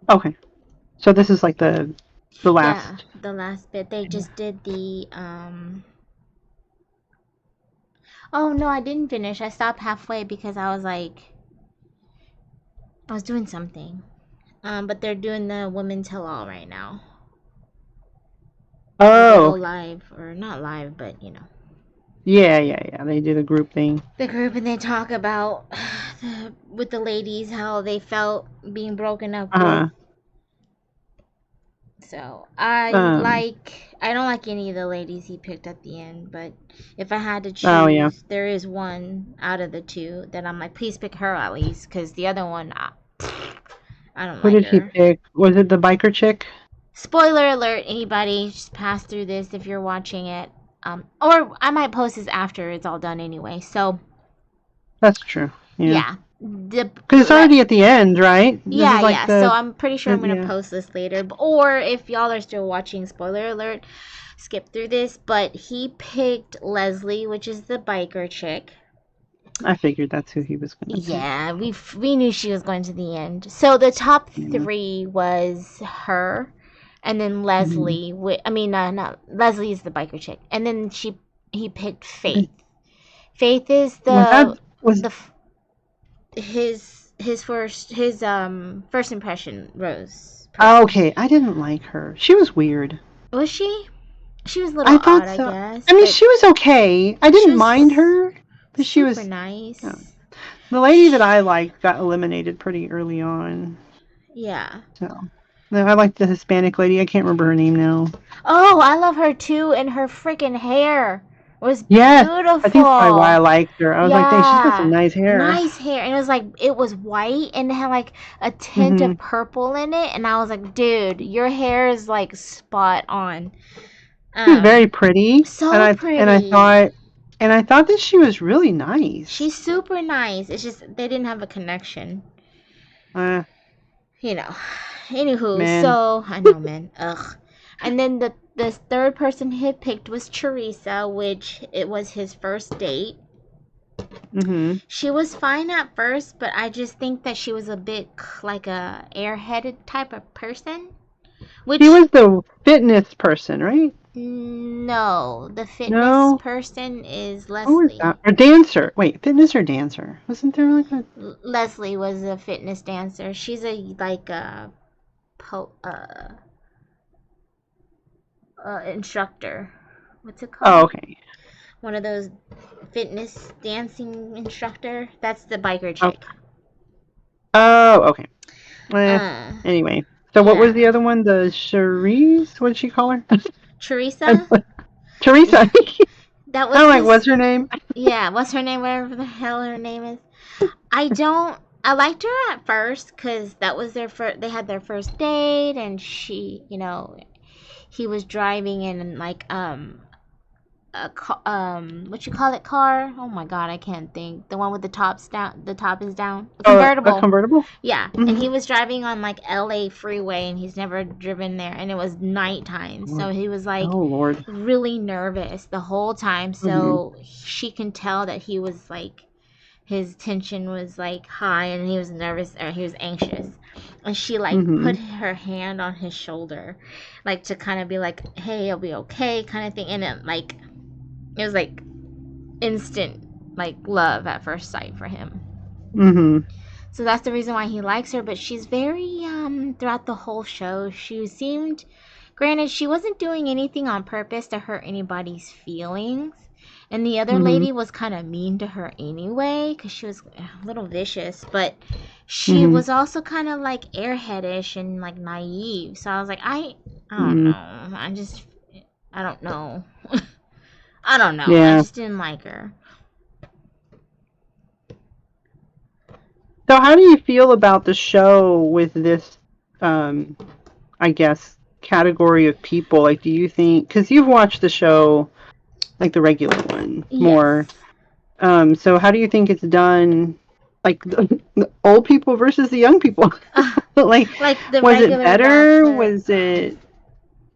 Okay. So this is like the Yeah, last. the last bit. They just did the Oh no, I didn't finish. I stopped halfway because I was like I was doing something. But they're doing the women tell all right now. Where they go Oh, live or not live, but yeah. They did a group thing. the group, and they talk about with the ladies how they felt being broken up with. Uh-huh. So Um, I don't like any of the ladies he picked at the end, but if I had to oh yeah. choose, there is one out of the two that I'm like, please pick her at least, because the other one, I don't Who like did he her. pick? Was it the biker chick? Spoiler alert, anybody, just pass through this if you're watching it. Or I might post this after it's all done anyway. So That's true. Yeah. yeah, the Because it's let already at the end, right? This yeah, is like yeah. So the, I'm pretty sure I'm gonna yeah. post this later. Or if y'all are still watching, spoiler alert, skip through this. But he picked Leslie, which is the biker chick. I figured that's who he was going to pick. Yeah, we knew she was going to the end. So the top Yeah. three was her, and then Mhm. Leslie. I mean, not Leslie is the biker chick, and then he picked Faith. Faith is Was that was the his first impression Rose oh, person. okay. I didn't like her. She was weird. Was she? She was a little I odd, thought I so. guess, I mean, but she was okay. I she didn't mind was her, but she super was. Oh. nice. The lady that I liked got eliminated pretty early on. Yeah. So no, I liked the Hispanic lady. I can't remember her name now. Oh, I love her too, and her freaking hair was Yes, I think that's probably why I beautiful. liked her. I was like, dang, she's got some Yeah. nice hair. Nice hair. And it was like, it was white and it had like a tint Hmm. of purple in it. And I was like, dude, your hair is like spot on. She was very Um, pretty, and so I pretty. thought that she was really nice. She's super nice. It's just they didn't have a connection. Uh, You know. Anywho, man. so I know, man. Ugh. And then the third person he picked was Teresa, which it was his first date. Hmm. She was fine at first, but I just think that she was a bit like a airheaded type of person. He Which was the fitness person, right? no, the fitness No. person is Who was Leslie. that? Or dancer. Wait, fitness or dancer? Wasn't there like a... Leslie was a fitness dancer. She's a like a instructor. What's it Oh, called? okay. One of those fitness dancing instructor. That's the biker Oh, chick. oh, okay. Eh, Uh, anyway. So what was the yeah. other one? The Cherise? What did she call her? Teresa. Teresa. Yeah, that I'm was like, what's his. her name? Yeah, what's her name? Whatever the hell her name is. I don't. I liked her at first because that was their first. They had their first date, and she, he was driving in like what you call it, car? Oh my god, I can't think. The one with the top's down, the top is down. A Oh, a convertible. convertible? Yeah, and Hmm. he was driving on like LA freeway and he's never driven there and it was nighttime. So he was like Oh, Lord. really nervous the whole time. Hmm. So she can tell that he was like his tension was like high and he was nervous or he was anxious. And she like Hmm. put her hand on his shoulder like to kind of be like, "Hey, it'll be okay," kind of thing. And it was like instant like love at first sight for him. Hmm. So that's the reason why he likes her, but she's very throughout the whole show, she seemed, granted she wasn't doing anything on purpose to hurt anybody's feelings. And the other Hmm. lady was kind of mean to her anyway cuz she was a little vicious, but she Hmm. was also kind of like airheadish and like naive. So I was like, I don't Hmm. know. I don't know. I don't know. I Yeah. just didn't like her. So how do you feel about the show with this, um, I guess, category of people? Like, do you think, because you've watched the show, like the regular one, more, Yes. so how do you think it's done, like the old people versus the young people? Like, Like the was it regular better? Bachelor. Was it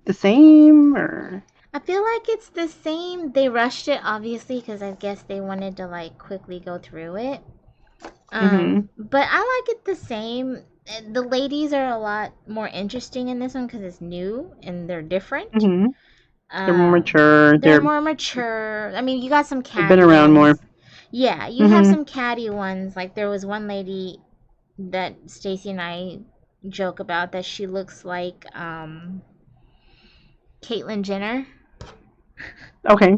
the same? Or? I feel like it's the same. They rushed it obviously because I guess they wanted to like quickly go through it. Hmm. But I like it the same. The ladies are a lot more interesting in this one because it's new and they're different. Hmm. They're more mature. They're more mature. I mean, you got some They've been catty around more. ones. Yeah, you have Hmm. some catty ones. Like there was one lady that Stacy and I joke about that she looks like Caitlyn Jenner, Okay.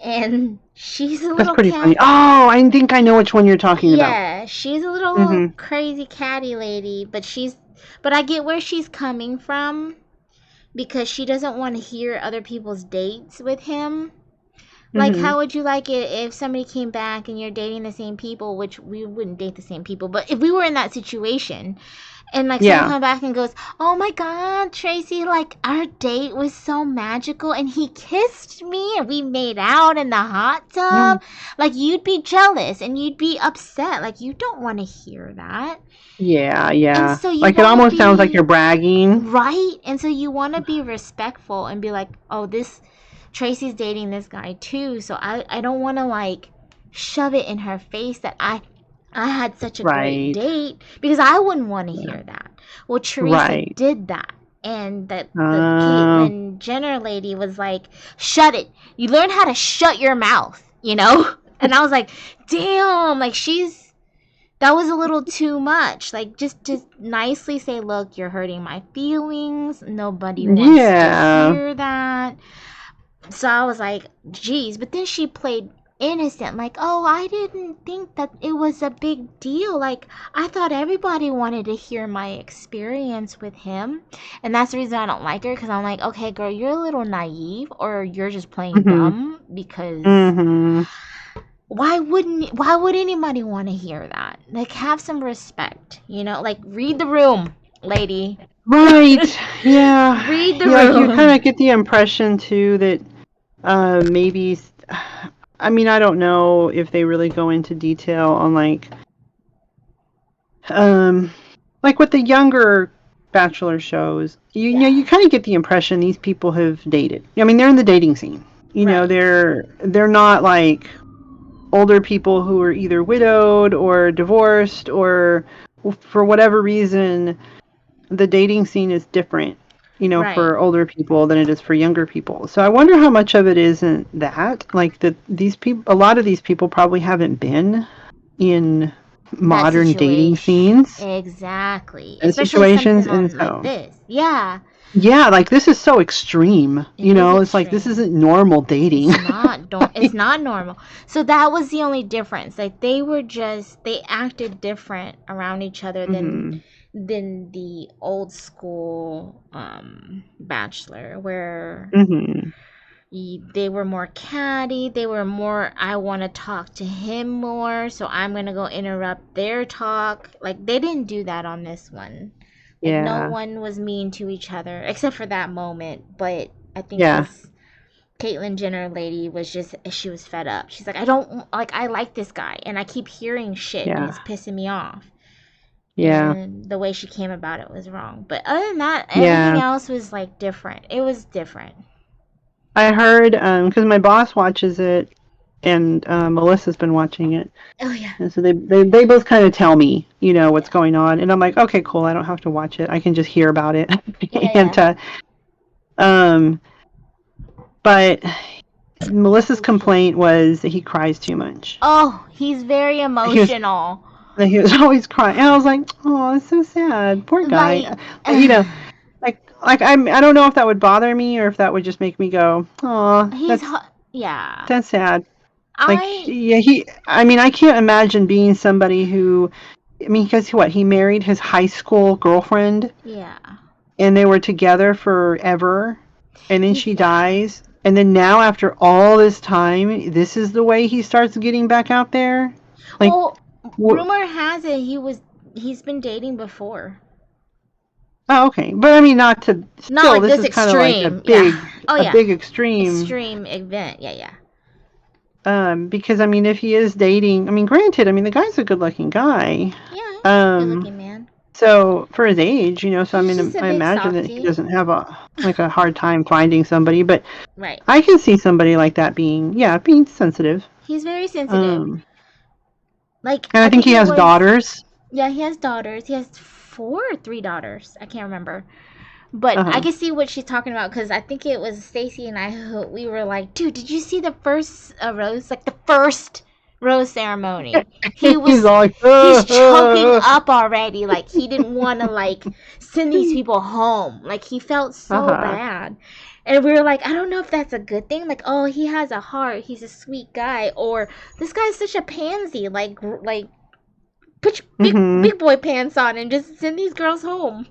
and she's a That's little pretty funny. cat. Oh, I think I know which one you're talking about. Yeah, she's a little Hmm. crazy catty lady, but I get where she's coming from because she doesn't want to hear other people's dates with him. Like, Hmm. how would you like it if somebody came back and you're dating the same people, which we wouldn't date the same people, but if we were in that situation, and like someone Yeah. come back and goes, "Oh my God, Tracy! Like our date was so magical, and he kissed me, and we made out in the hot Yeah. tub." Like you'd be jealous and you'd be upset. Like you don't want to hear that, Yeah, and yeah. so you Like it want to almost sounds like you're be bragging. right, and so you want to be respectful and be like, "Oh, this Tracy's dating this guy too," so I don't want to like shove it in her face that I had such a great Right. date because I wouldn't want to Yeah. hear that. Well, Teresa Right. did that. And that the Uh, Caitlyn Jenner lady was like, "Shut it. You learn how to shut your mouth, you know?" And I was like, "Damn, like that was a little too much. Like just nicely say, "Look, you're hurting my feelings. Nobody wants to yeah. hear that." So I was like, geez. But then she played innocent, like, "Oh, I didn't think that it was a big deal. Like, I thought everybody wanted to hear my experience with him." And that's the reason I don't like her, because I'm like, okay, girl, you're a little naive, or you're just playing Hmm. dumb, because Hmm. why would anybody want to hear that? Like, have some respect, like read the room, lady. Right. Yeah. Read the Yeah, like you kind room. of get the impression too that maybe I mean, I don't know if they really go into detail on um like with the younger Bachelor shows, you know, Yeah, you kind of get the impression these people have dated. I mean, they're in the dating scene. You know, right. they're not like older people who are either widowed or divorced or for whatever reason the dating scene is different, you know, Right. for older people than it is for younger people. So I wonder how much of it isn't that, like that these people, a lot of these people probably haven't been in That modern dating situation. scenes Exactly. and Especially situations, something and on like so this. Yeah, yeah, like this is so extreme, it you is know, it's like this extreme. isn't normal dating. It's not normal. So that was the only difference. Like they acted different around each other Hmm. than the old school bachelor, where Hmm. they were more catty. They were more, I want to talk to him more, so I'm going to go interrupt their talk. Like, they didn't do that on this one. Like, no Yeah. one was mean to each other, except for that moment. But I think Yeah. Caitlyn Jenner lady was just, she was fed up. She's like, I like this guy, and I keep hearing shit, and Yeah. it's pissing me off. Yeah. And the way she came about it was wrong. But other than that, everything Yeah. else was like different. It was different. I heard, because my boss watches it, and Melissa's been watching it. Oh yeah. And so they both kind of tell me, what's Yeah. going on. And I'm like, okay, cool. I don't have to watch it. I can just hear about it. Yeah. But Melissa's complaint was that he cries too much. Oh, he's very emotional. He was always crying. And I was like, oh, that's so sad. Poor guy. I don't know if that would bother me or if that would just make me go, oh, that's sad. I can't imagine being somebody who, because he married his high school girlfriend. Yeah. And they were together forever. And then she dies. And then now, after all this time, this is the way he starts getting back out there? Rumor has it he's been dating before. Oh, okay. But I mean, not like this is kind of like a big extreme event. Yeah. Because I mean, if he is dating, granted, the guy's a good-looking guy. Yeah, he's a good-looking man. So for his age, so I imagine that he doesn't have a hard time finding somebody. But right. I can see somebody like that being sensitive. He's very sensitive. And I think he has daughters. Yeah, he has daughters. He has 4 or 3 daughters. I can't remember. But I can see what she's talking about, because I think it was Stacy and I, we were like, dude, did you see the first rose? Like the first rose ceremony. He's choking up already. Like he didn't want to send these people home. Like he felt so bad. And we were like, I don't know if that's a good thing. Like, oh, he has a heart. He's a sweet guy. Or this guy's such a pansy. Like put your big boy pants on and just send these girls home.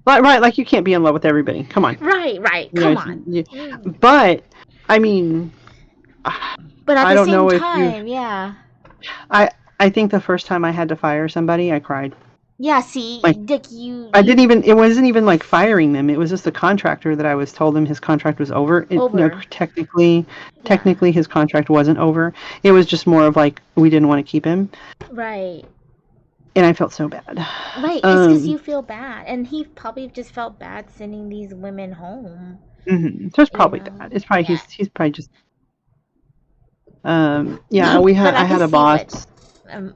Right, like you can't be in love with everybody. Come on. Right. Come on. But, I mean... But at the same time, yeah. I think the first time I had to fire somebody, I cried. Yeah, see, Dick, it wasn't even like firing them. It was just the contractor that I was told him his contract was over. Technically his contract wasn't over. It was just more of like, we didn't want to keep him. Right. And I felt so bad. Right, it's because you feel bad. And he probably just felt bad sending these women home. Mm-hmm. So it's probably that. It's probably, he's probably just... I had a boss.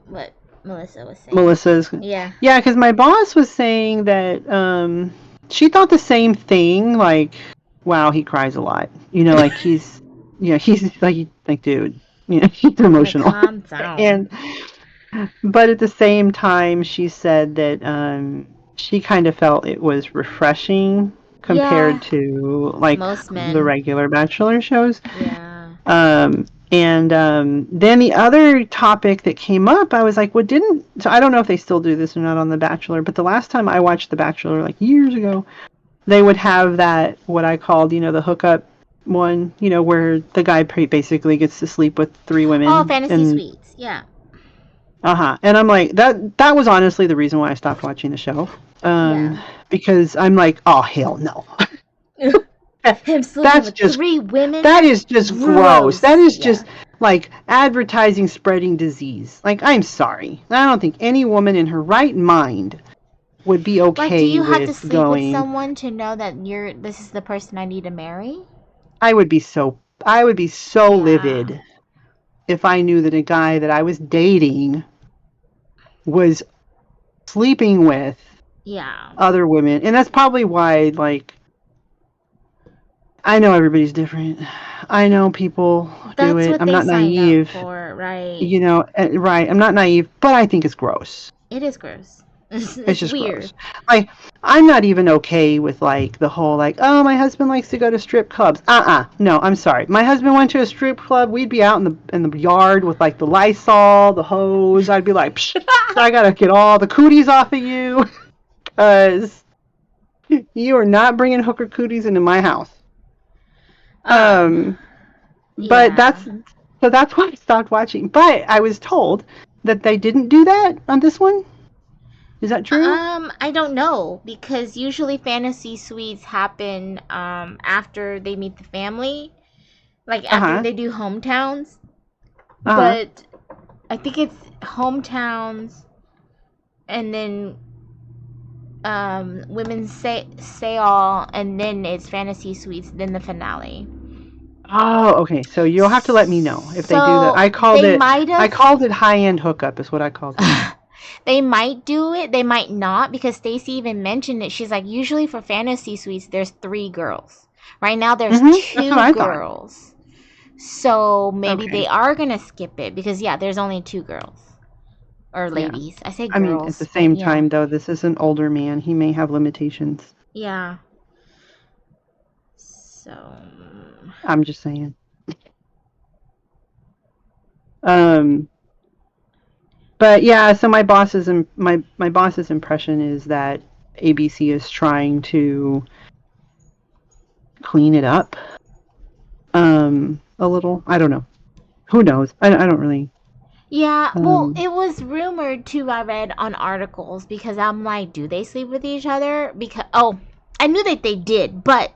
What Melissa was saying. Melissa's. Yeah. Yeah, because my boss was saying that she thought the same thing. Like, wow, he cries a lot. Like he's like, dude, he's emotional. Calm down. But at the same time, she said that she kind of felt it was refreshing compared to like the regular Bachelor shows. Yeah. And then the other topic that came up, I was like, so I don't know if they still do this or not on The Bachelor, but the last time I watched The Bachelor, like years ago, they would have that, what I called, the hookup one, where the guy basically gets to sleep with 3 women. Oh, fantasy suites, yeah. And I'm like, that was honestly the reason why I stopped watching the show. Because I'm like, oh, hell no. Him sleeping with 3 women? That is just gross. That is just like advertising spreading disease. Like, I'm sorry. I don't think any woman in her right mind would be okay with going... do you have to sleep with someone to know that this is the person I need to marry? I would be so livid if I knew that a guy that I was dating was sleeping with other women. And that's probably why, like, I know everybody's different. I know people do it. I'm not naive. Right. Right. I'm not naive, but I think it's gross. It is gross. It's just weird. Gross. Like, I'm not even okay with like the whole like, oh, my husband likes to go to strip clubs. No, I'm sorry. My husband went to a strip club. We'd be out in the yard with like the Lysol, the hose. I'd be like, psh, I gotta get all the cooties off of you, because you are not bringing hooker cooties into my house. But that's why I stopped watching. But I was told that they didn't do that on this one. Is that true? I don't know because usually fantasy suites happen after they meet the family, like after Uh-huh. they do hometowns. Uh-huh. But I think it's hometowns and then women say all, and then it's fantasy suites, then the finale. Oh, okay. So you'll have to let me know if they do that. So they might I have. called it high-end hookup is what I called it. They might do it, they might not, because Stacy even mentioned it. She's like, usually for fantasy suites, there's 3 girls. Right now, there's That's what two I thought. girls. So maybe Okay. they are gonna skip it because yeah, there's only 2 girls or Yeah. ladies. I say I mean, at the girls, but same yeah, time, though, this is an older man. He may have limitations. yeah. So I'm just saying. Um, but yeah, so my boss's impression is that ABC is trying to clean it up a little. I don't know. Who knows? I don't really. yeah, well, Um, it was rumored too. I read on articles because I'm like, do they sleep with each other? Because I knew that they did, but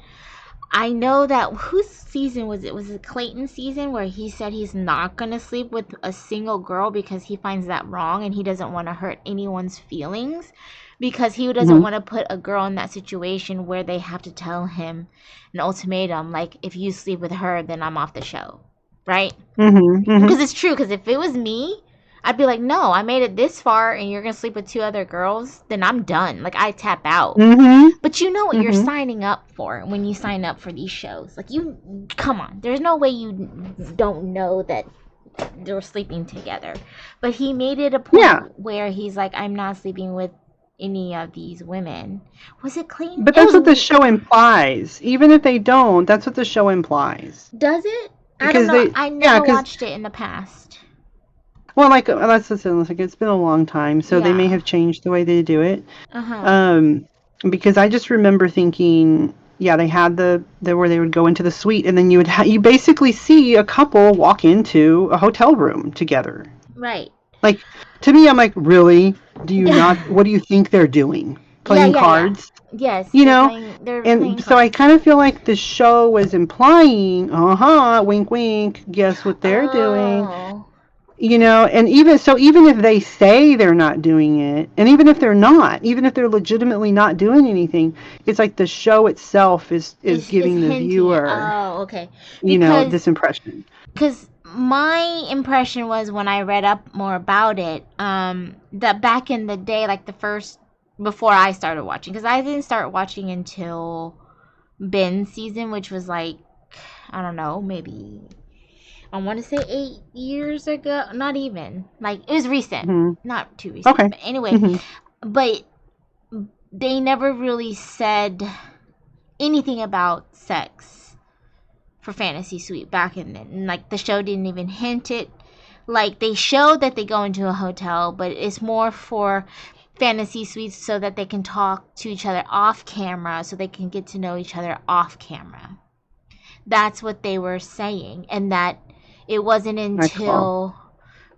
I know that whose season was it? Was it Clayton's season where he said he's not gonna sleep with a single girl because he finds that wrong and he doesn't want to hurt anyone's feelings because he doesn't mhm, want to put a girl in that situation where they have to tell him an ultimatum like if you sleep with her then I'm off the show, right? mhm, Because mhm, it's true. Because if it was me, I'd be like, no, I made it this far, and you're gonna sleep with 2 other girls, then I'm done. Like I tap out. mhm, But you know what you're mhm. signing up for when you sign up for these shows. Like you, come on. There's no way you don't know that they're sleeping together. But he made it a Yeah, point where he's like, I'm not sleeping with any of these women. Was it Clayton? but It that's what the was. show implies. Even if they don't, that's what the show implies. Does it? I don't Because know. they, I yeah, never because watched it in the past. well, like that's the thing. Like it's been a long time, so they may Yeah. have changed the way they do it. Uh huh. Um, because I just remember thinking, yeah, they had the where they would go into the suite, and then you basically see a couple walk into a hotel room together. Right. Like to me, I'm like, really? Do you not? What do you think they're doing? Yeah, Playing yeah, yeah. cards? Yes, You they're know? playing. They're And playing so I cards. kind of feel like the show was implying, wink, wink, guess what they're doing? Oh, And even if they say they're not doing it, and even if they're not, even if they're legitimately not doing anything, it's like the show itself is is giving the hinting at. viewer, Oh, okay. Because this impression. my impression was when I read up more about it, that back in the day, like the first before I started watching, because I didn't start watching until Ben's season, which was like I don't know, maybe I want to say 8 years ago. Not even. Like, it was recent. Hmm. Not too recent. Okay. But anyway, Hmm. but they never really said anything about sex for Fantasy Suite back in then. And, like, the show didn't even hint it. Like, they showed that they go into a hotel, but it's more for fantasy suites so that they can talk to each other off camera, so they can get to know each other off camera. That's what they were saying. And that it wasn't I call until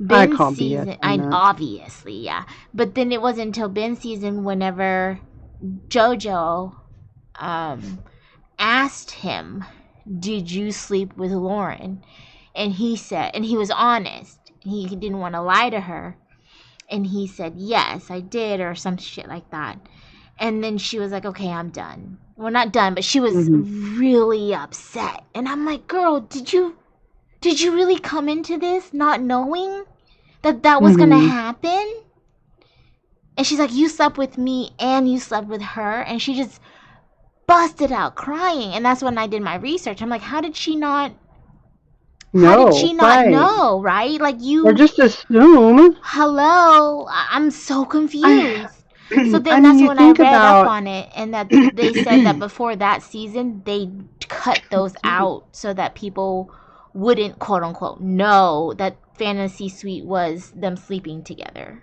I Ben's call BS season, on I that. obviously, yeah. But then it wasn't until Ben's season whenever JoJo um asked him, "Did you sleep with Lauren?" And he said, and he was honest. He didn't want to lie to her. And he said, "Yes, I did," or some shit like that. And then she was like, "Okay, I'm done." Well, not done, but she was Hmm. really upset. And I'm like, "Girl, did you really come into this not knowing that that was gonna Hmm. happen?" And she's like, "You slept with me and you slept with her," and she just busted out crying. And that's when I did my research. I'm like, how did No, she not right. know, right? Like Or you, just assume. hello, I'm so I confused. So I then mean, that's you when I think read up about on it, and that they said that before that season they cut those excuse me. out so that people wouldn't quote unquote know that Fantasy Suite was them sleeping together.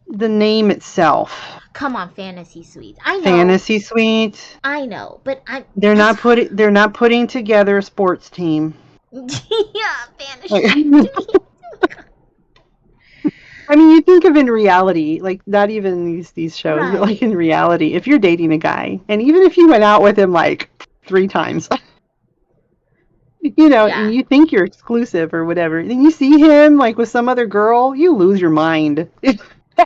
The name itself, Come on, Fantasy Suites. I know, Fantasy Suite. but that's They're not putting together a sports team. yeah, Like, Fantasy Suite. I mean, you think of in reality, like not even these shows, but like Right. in reality, if you're dating a guy, and even if you went out with him like 3 times, and Yeah. you think you're exclusive or whatever, then you see him like with some other girl, you lose your mind.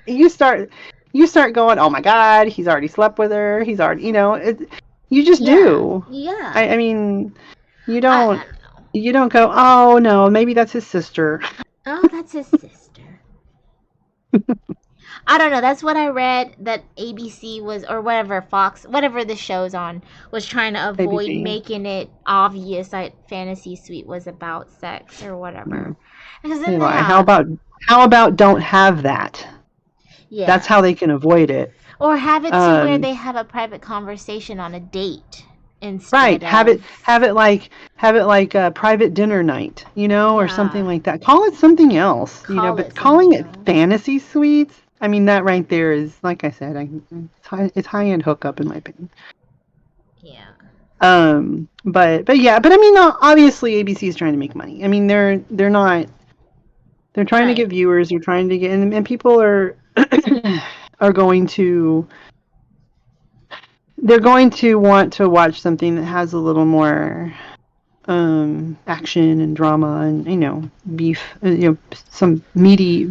you start you start going, oh my god, he's already slept with her. He's already, you just Yeah. do. Yeah. I mean, you I don't don't know. you don't go, oh no, maybe that's his sister. Oh, that's his sister. I don't know. That's what I read that ABC was, or whatever, Fox, whatever the show's on, was trying to avoid ABC. making it obvious that Fantasy Suite was about sex or whatever. Mm, Because they then they lie. have, How about don't have that? That's yeah. how they can avoid it. Or have it to where Um, they have a private conversation on a date right. instead Have of, it have it like a private dinner night, or something yeah, like that. Call it something else, call it but calling something it else. fantasy suites, I mean that right there is, like I said, it's high-end hookup in my opinion. Yeah. But yeah, but I mean, obviously ABC is trying to make money. I mean, they're not. They're trying to Right. get viewers. They're trying to get, and people are are going to they're going to want to watch something that has a little more action and drama and beef, some meaty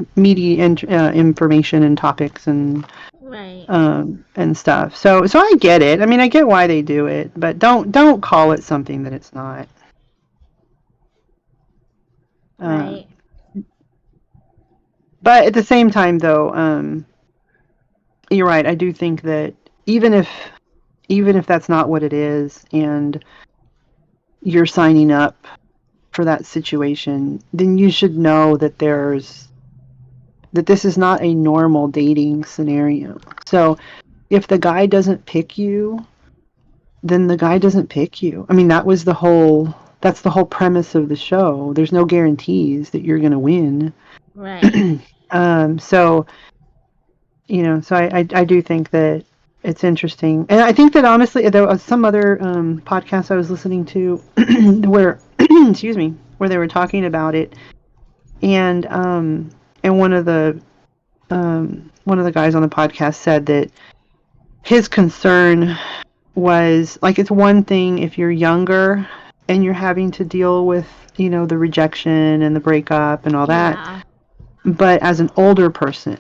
information and topics Right. and stuff. So I get it. I mean, I get why they do it, but don't call it something that it's not. Um, Right. but at the same time, though, you're right. I do think that even if that's not what it is, and you're signing up for that situation, then you should know that this is not a normal dating scenario. So if the guy doesn't pick you, then the guy doesn't pick you. I mean, that's the whole premise of the show. There's no guarantees that you're going to win. Right. So so I do think that it's interesting, and I think that honestly, there was some other podcast I was listening to where, excuse me, where they were talking about it, and one of the guys on the podcast said that his concern was like, it's one thing if you're younger and you're having to deal with the rejection and the breakup and all that, Yeah. but as an older person.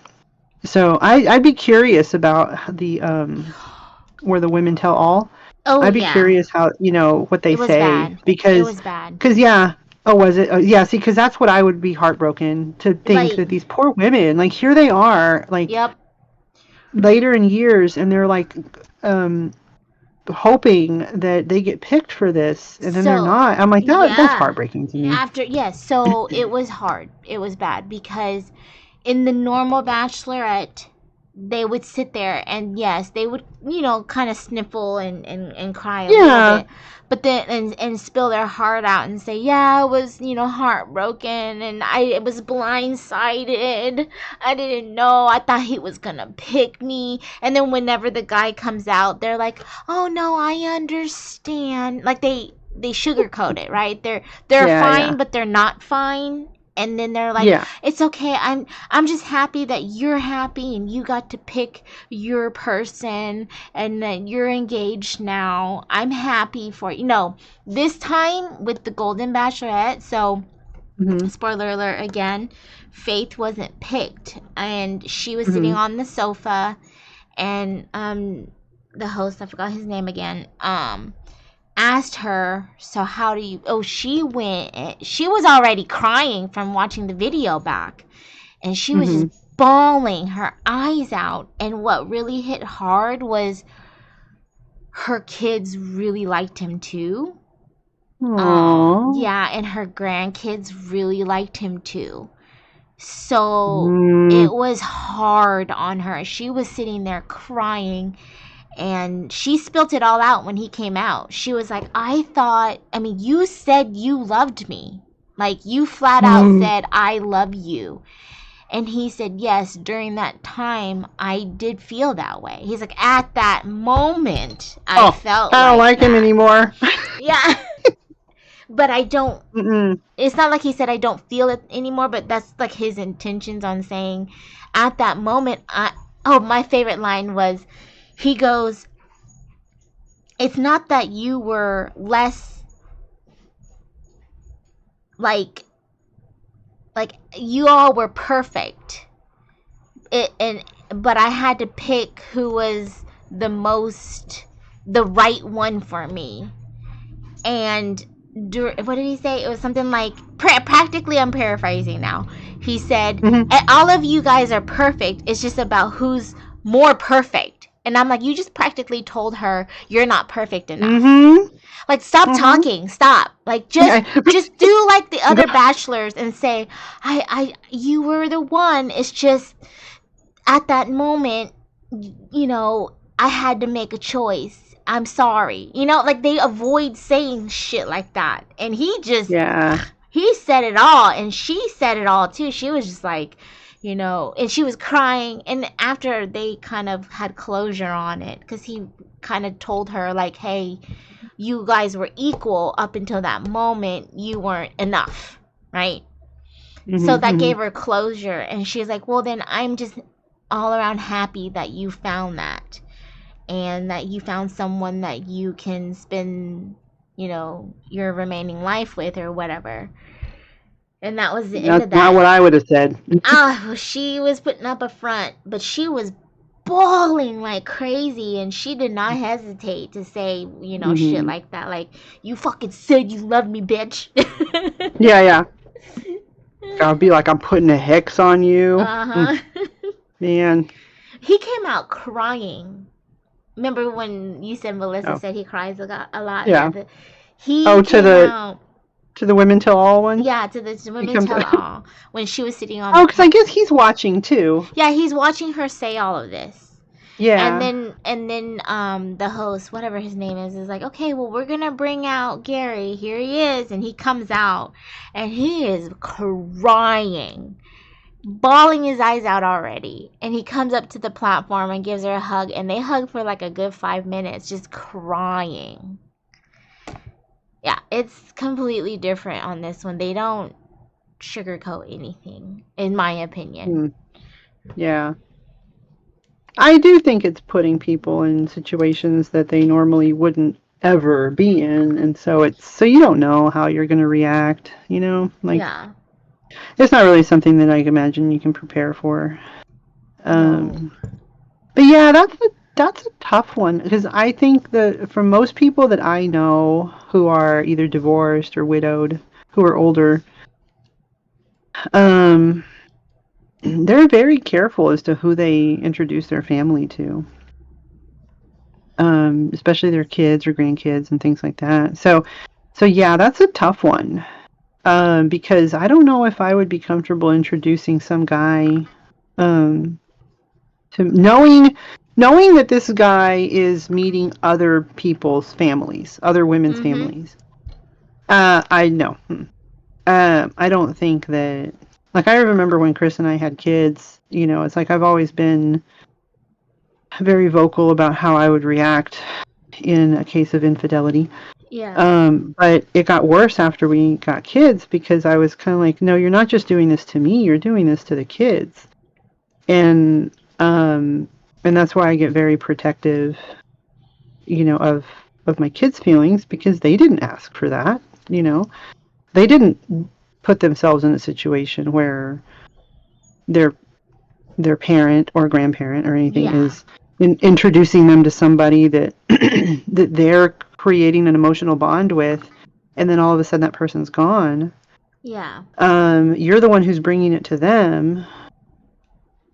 So I'd be curious about the where the women tell all. Oh, I'd be yeah. curious how what they It was say, bad. It because was bad. yeah. Oh, was it? Yeah. See, because that's what I would be heartbroken to think, Like, that these poor women, like, here they are, like, yep. later in years, and they're like hoping that they get picked for this, and then they're So, not. I'm like, that's yeah. heartbreaking to me. After, yes, so it was hard. It was bad because in the normal Bachelorette, they would sit there and yes, they would, kind of sniffle and cry a little Yeah. bit, but then and spill their heart out and say, yeah, I was, heartbroken and I was blindsided. I didn't know. I thought he was gonna pick me. And then whenever the guy comes out, they're like, oh no, I understand. Like they sugarcoat it, right? They're Yeah. Yeah. fine, but they're not fine. And then they're like, Yeah. it's okay. I'm just happy that you're happy and you got to pick your person and that you're engaged now. I'm happy for you. No, this time with the Golden Bachelorette, so Mm-hmm. spoiler alert again, Faith wasn't picked and she was sitting Mm-hmm. on the sofa and the host, I forgot his name again, asked her, so how do you, oh, she was already crying from watching the video back, and she was Mm-hmm. just bawling her eyes out, and what really hit hard was her kids really liked him too. Aww. Yeah, and her grandkids really liked him too. So it Mm. was hard on her. She was sitting there crying and she spilt it all out when he came out. She was like, I mean, you said you loved me. Like, you flat out said, I love you. And he said, yes, during that time, I did feel that way. He's like, at that moment, I Oh, felt I don't like like him that. anymore. Yeah. but I don't. Mm-mm. It's not like he said I don't feel it anymore, but that's like his intentions on saying, at that moment. My favorite line was, he goes, "It's not that you were less like you all were perfect. But I had to pick who was the right one for me." And what did he say? It was something like, practically, I'm paraphrasing now. He said, Mm-hmm. "All of you guys are perfect. It's just about who's more perfect." And I'm like, you just practically told her you're not perfect enough. Mm-hmm. Like, stop Mm-hmm. talking. Stop. Like, just do like the other bachelors and say, you were the one. It's just at that moment, I had to make a choice. I'm sorry. Like, they avoid saying shit like that. And Yeah. he said it all, and she said it all too. She was just like, and she was crying. And after they kind of had closure on it, because he kind of told her, like, hey, you guys were equal up until that moment. You weren't enough, right? So Mm-hmm. that Mm-hmm. gave her closure. And she's like, well, then I'm just all around happy that you found that, and that you found someone that you can spend, your remaining life with, or whatever. And that was the end That's of not that. what I would have said. She was putting up a front, but she was bawling like crazy, and she did not hesitate to say, shit Mm-hmm. like that, like, you fucking said you loved me, bitch. Yeah, yeah. I'll be like, I'm putting a hex on you. Uh-huh. Man. He came out crying. Remember when you said Melissa Oh, said he cries a lot? Yeah, yeah. he Oh, came out. to the women till all one. Yeah, to the He women comes. tell all, when she was sitting on the Oh, because I guess he's watching too. Yeah, he's watching her say all of this. And Yeah. then the host, whatever his name is like, okay, well, we're gonna bring out Gary. Here he is. And he comes out, and he is crying, bawling his eyes out already. And he comes up to the platform and gives her a hug, and they hug for like a good 5 minutes, just crying. Yeah, it's completely different on this one. They don't sugarcoat anything, in my opinion. Mm, yeah. I do think it's putting people in situations that they normally wouldn't ever be in, and so you don't know how you're going to react. Like, Yeah. it's not really something that I imagine you can prepare for. No. Um, but yeah, that's a tough one, because I think that for most people that I know who are either divorced or widowed, who are older, um, they're very careful as to who they introduce their family to, especially their kids or grandkids and things like that. So yeah, that's a tough one, because I don't know if I would be comfortable introducing some guy, to knowing that this guy is meeting other people's families, other women's Mm-hmm. families. I know. I don't think that. Like, I remember when Chris and I had kids. It's like I've always been very vocal about how I would react in a case of infidelity. Yeah. But it got worse after we got kids, because I was kind of like, no, you're not just doing this to me, you're doing this to the kids. And and that's why I get very protective, of my kids' feelings, because they didn't ask for that. They didn't put themselves in a situation where their their parent or grandparent or anything Yeah. is introducing them to somebody that that they're creating an emotional bond with, and then all of a sudden that person's gone. Yeah. You're the one who's bringing it to them.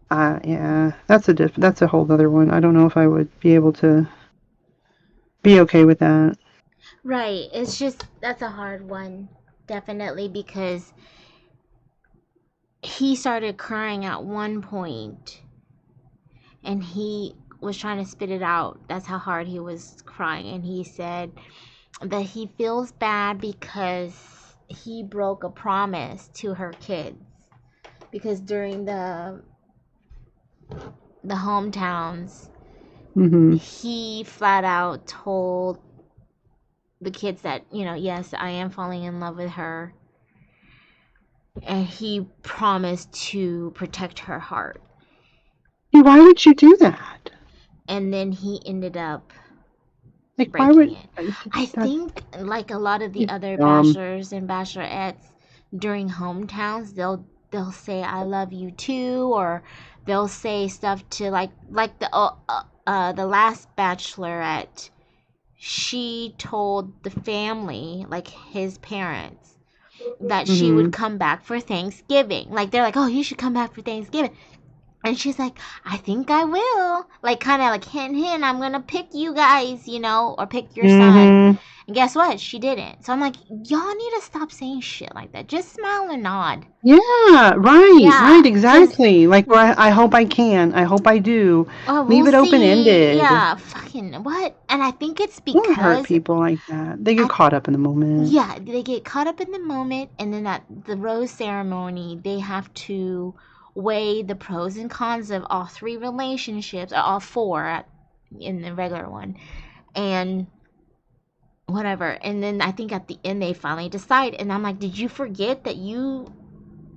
Yeah, that's a whole other one. I don't know if I would be able to be okay with that. Right. It's just, that's a hard one. Definitely, because he started crying at one point, and he was trying to spit it out. That's how hard he was crying. And he said that he feels bad because he broke a promise to her kids. Because during the hometowns, Mm-hmm. he flat out told the kids that, yes, I am falling in love with her. And he promised to protect her heart. Why would you do that? And then he ended up Like, why breaking would it. I that's think, like a lot of the other dumb? bachelors and bachelorettes during hometowns, they'll say I love you too, or they'll say stuff to like the last bachelorette. She told the family, like his parents, that she would Mm-hmm. come back for Thanksgiving. Like they're like, "Oh, you should come back for Thanksgiving." And she's like, I think I will. Like, kind of like, hint, hint, I'm going to pick you guys, or pick your son. Mm-hmm. And guess what? She didn't. So I'm like, y'all need to stop saying shit like that. Just smile and nod. Yeah, right, Yeah, right, because, exactly. Like, where I hope I can. I hope I do. oh, Leave we'll it see. open-ended. Yeah, fucking, what? And I think it's Don't hurt because, people like that. They get I, caught up in the moment. yeah, they get caught up in the moment. And then at the rose ceremony, they have to weigh the pros and cons of all three relationships, or all four in the regular one. And whatever. And then I think at the end they finally decide. And I'm like, did you forget that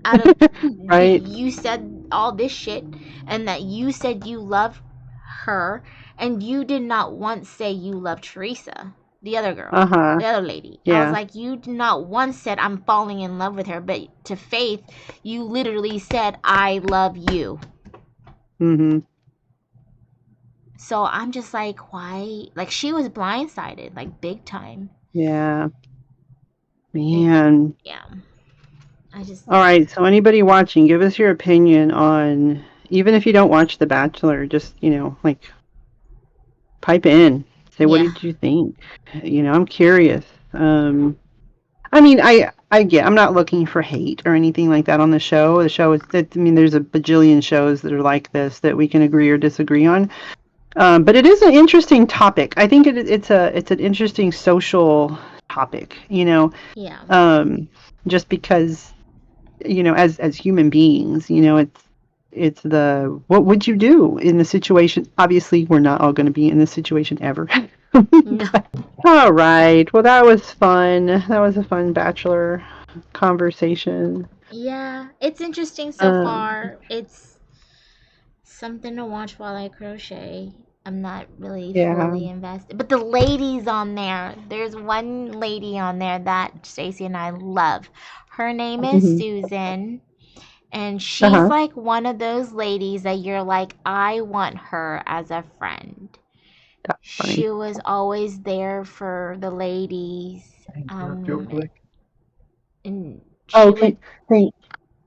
out of Right? you said all this shit, and that you said you love her, and you did not once say you love Teresa, the other girl, Uh-huh. the other lady. I was Yeah. like, you did not once said I'm falling in love with her, but to Faith, you literally said I love you. Mm-hmm. So I'm just like, why? Like, she was blindsided, like, big time. Yeah. And, Man. yeah. I just, All right, so anybody watching, give us your opinion on, even if you don't watch The Bachelor, just, like, pipe in. Say, what yeah. did you think? I'm curious. I mean, I'm not looking for hate or anything like that on the show. The show is that, I mean, there's a bajillion shows that are like this that we can agree or disagree on. But it is an interesting topic. I think it's an interesting social topic, Yeah. just because, as human beings, it's the what would you do in the situation? Obviously, we're not all going to be in this situation ever. No. All right. Well, that was fun. That was a fun bachelor conversation. Yeah, it's interesting so Um, far. It's something to watch while I crochet. I'm not really yeah. fully invested. But the ladies on there's one lady on there that Stacy and I love. Her name is Hmm. Susan. And Uh she's huh. like one of those ladies that you're like, I want her as a friend. That's She funny. was always there for the ladies. Um, and she Oh, would, hey,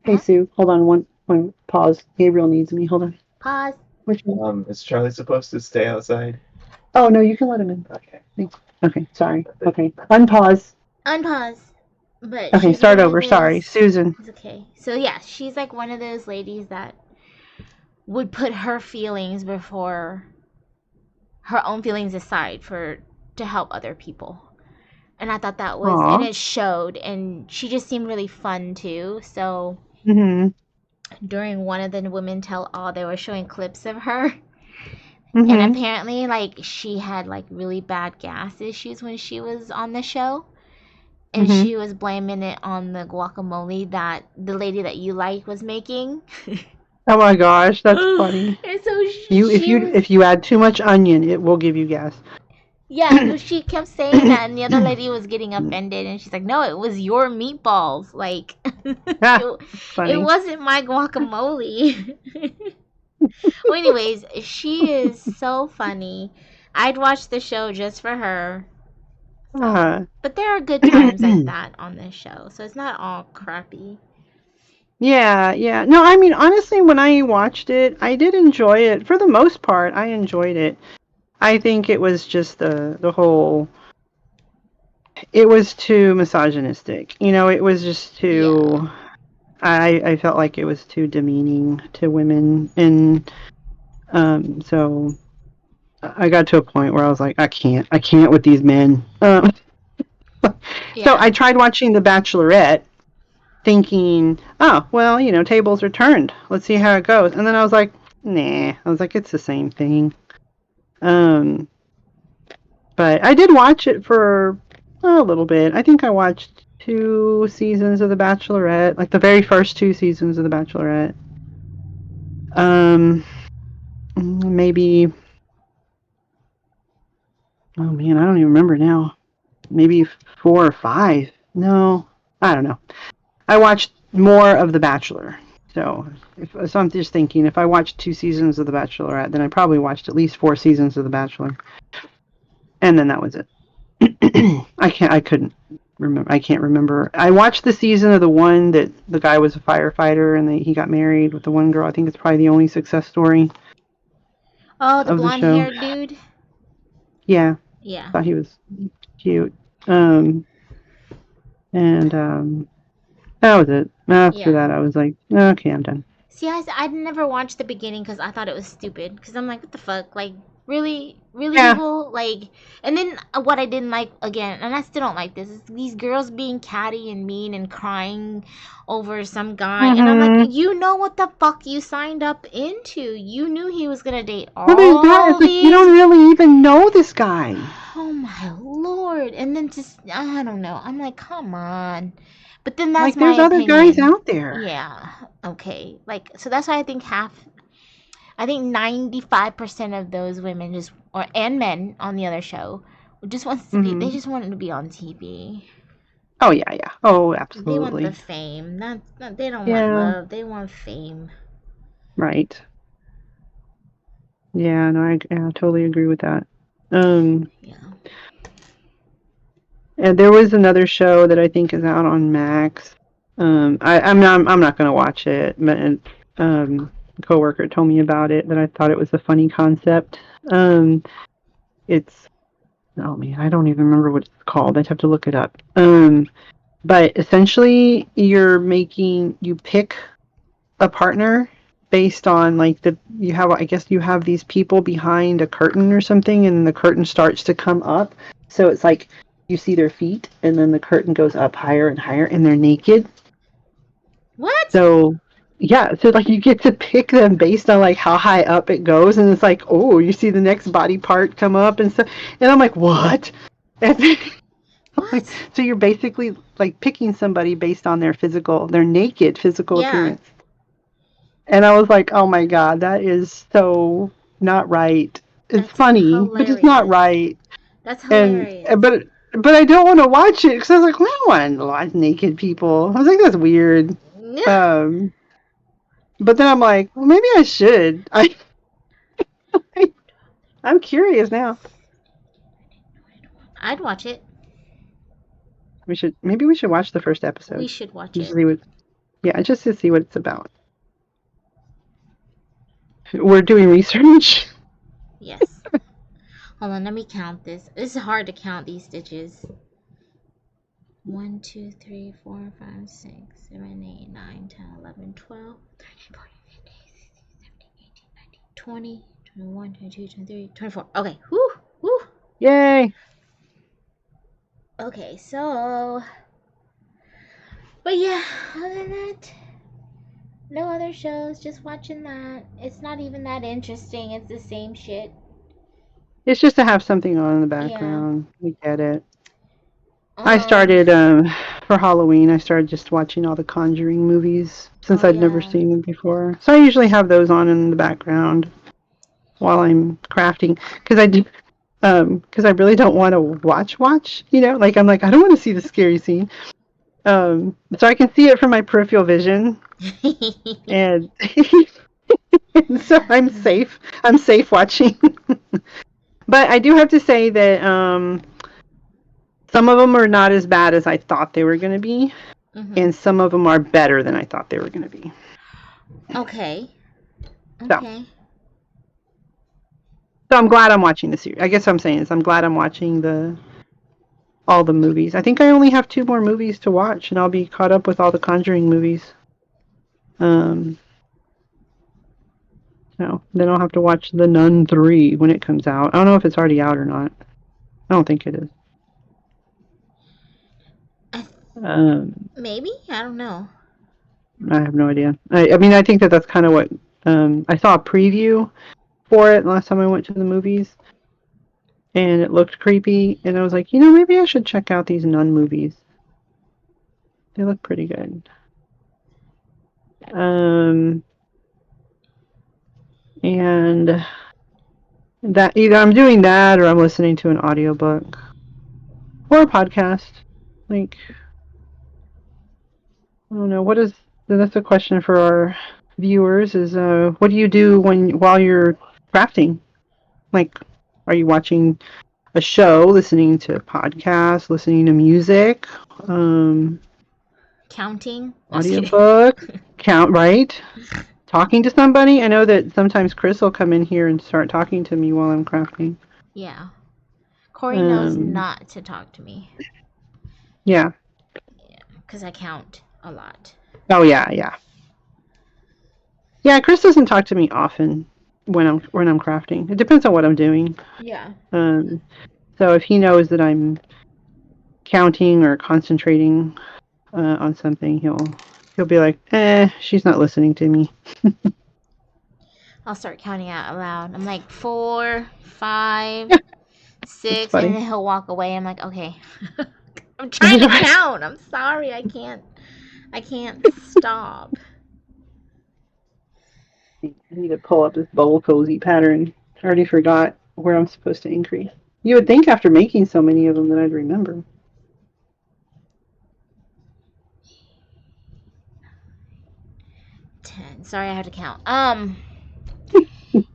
hey, huh? Sue. Hold on one pause. Gabriel needs me. Hold on. Pause. Which one? Is Charlie supposed to stay outside? Oh no, you can let him in. Okay. Thanks. Okay, sorry. Okay, unpause. Unpause. But Okay, she's start one of over. Sorry, those. Susan. It's okay. So yeah, she's like one of those ladies that would put her feelings before her own feelings aside for to help other people. And I thought that was, and Aw. it showed, and she just seemed really fun too. So Mhm. during one of the women tell all, they were showing clips of her, and Mhm. apparently like she had like really bad gas issues when she was on the show. And Mhm. she was blaming it on the guacamole that the lady that you like was making. Oh my gosh, that's funny. And so You if she you was, if you add too much onion, it will give you gas. yeah, so she kept saying that, and the other lady was getting offended, and she's like, no, it was your meatballs. Like, Ah, that's it funny. wasn't my guacamole. Well, anyways, she is so funny. I'd watch the show just for her. So, Ah. but there are good times like that on this show, so it's not all crappy. Yeah, yeah. No, I mean, honestly, when I watched it, I did enjoy it. For the most part, I enjoyed it. I think it was just the whole. It was too misogynistic. It was just Yeah. too. I felt like it was too demeaning to women, and so I got to a point where I was like, I can't with these men. So Yeah. I tried watching The Bachelorette, thinking, oh, well, tables are turned. Let's see how it goes. And then I was like, nah. I was like, it's the same thing. Um, but I did watch it for A little bit. I think I watched 2 seasons of The Bachelorette, like the very first 2 seasons of The Bachelorette. Maybe. Oh man, I don't even remember now. Maybe 4 or 5. No, I don't know. I watched more of The Bachelor. So I'm just thinking, if I watched 2 seasons of The Bachelorette, then I probably watched at least 4 seasons of The Bachelor, and then that was it. I couldn't remember. I can't remember. I watched the season of the one that the guy was a firefighter and he got married with the one girl. I think it's probably the only success story Oh, the of the show. blonde-haired dude. Yeah, Yeah. I thought he was cute. And that was it. After that, I was like, okay, I'm done. See, I never watched the beginning because I thought it was stupid. Because I'm like, what the fuck? Like, really, people? Like, and then what I didn't like again, and I still don't like this, is these girls being catty and mean and crying over some guy, and I'm like, you know what the fuck you signed up into? You knew he was gonna date all It's like, you don't really even know this guy. Oh my lord! And then just I don't know. I'm like, come on. But then that's like, there's my other opinion. guys out there. Yeah. Okay. Like, so that's why I think 95% of those women and men on the other show just wants to be. They just wanted to be on TV. Oh yeah. Oh, absolutely. They want the fame. They don't want love. They want fame. Right. Yeah. No, I totally agree with that. Yeah. And there was another show that I think is out on Max. I'm not going to watch it, but a coworker told me about it. That I thought it was a funny concept. It's oh man, I don't even remember what it's called. I'd have to look it up. But essentially, you pick a partner based on like I guess you have these people behind a curtain or something, and the curtain starts to come up. So it's like you see their feet, and then the curtain goes up higher and higher, and they're naked. What? So yeah, so like you get to pick them based on like how high up it goes, and it's like, oh, you see the next body part come up and stuff, and I'm like, what? What? So you're basically like picking somebody based on their naked physical appearance. And I was like, oh my god, that is so not right. It's funny, but it's not right. That's hilarious. But I don't want to watch it because I was like, well, I don't want to watch naked people. I was like, that's weird. But then I'm like, well, maybe I should. I'm curious now. I'd watch it. Maybe we should watch the first episode. We should watch it. Just to see what it's about. We're doing research. Yes. Hold on, let me count this. It's hard to count these stitches. 1, 2, 3, 4, 5, 6, 7, 8, 9, 10, 11, 12, 13, 14, 15, 16, 17, 18, 19, 20, 21, 22, 23, 24. Okay. Woo! Yay! Okay, so... But yeah, other than that, no other shows, just watching that. It's not even that interesting. It's the same shit. It's just to have something on in the background. Yeah. We get it. I started, for Halloween, I started just watching all the Conjuring movies, since I'd never seen them before. So I usually have those on in the background while I'm crafting, because I really don't want to watch, you know? Like, I'm like, I don't want to see the scary scene. So I can see it from my peripheral vision. and so I'm safe. I'm safe watching. But I do have to say that some of them are not as bad as I thought they were going to be. Mm-hmm. And some of them are better than I thought they were going to be. Okay. So I'm glad I'm watching the series. I guess what I'm saying is I'm glad I'm watching all the movies. I think I only have 2 more movies to watch, and I'll be caught up with all the Conjuring movies. So then I'll have to watch The Nun 3 when it comes out. I don't know if it's already out or not. I don't think it is. Maybe? I don't know. I have no idea. I mean, I think that's kind of what... I saw a preview for it last time I went to the movies. and it looked creepy, and I was like, maybe I should check out these nun movies. They look pretty good. And that either I'm doing that or I'm listening to an audiobook or a podcast. Like, I don't know, that's a question for our viewers is what do you do while you're crafting? Like, are you watching a show, listening to podcasts, listening to music, Counting. audiobook, right? Talking to somebody? I know that sometimes Chris will come in here and start talking to me while I'm crafting. Yeah. Corey knows not to talk to me. Yeah. Because I count a lot. Oh, yeah. Yeah, Chris doesn't talk to me often when I'm crafting. It depends on what I'm doing. Yeah. So if he knows that I'm counting or concentrating on something, he'll be like, she's not listening to me. I'll start counting out loud. I'm like 4, 5, 6, and then he'll walk away. I'm like, okay. I'm trying to count. I'm sorry, I can't stop. I need to pull up this bowl cozy pattern. I already forgot where I'm supposed to increase. You would think after making so many of them that I'd remember. 10. Sorry, I have to count.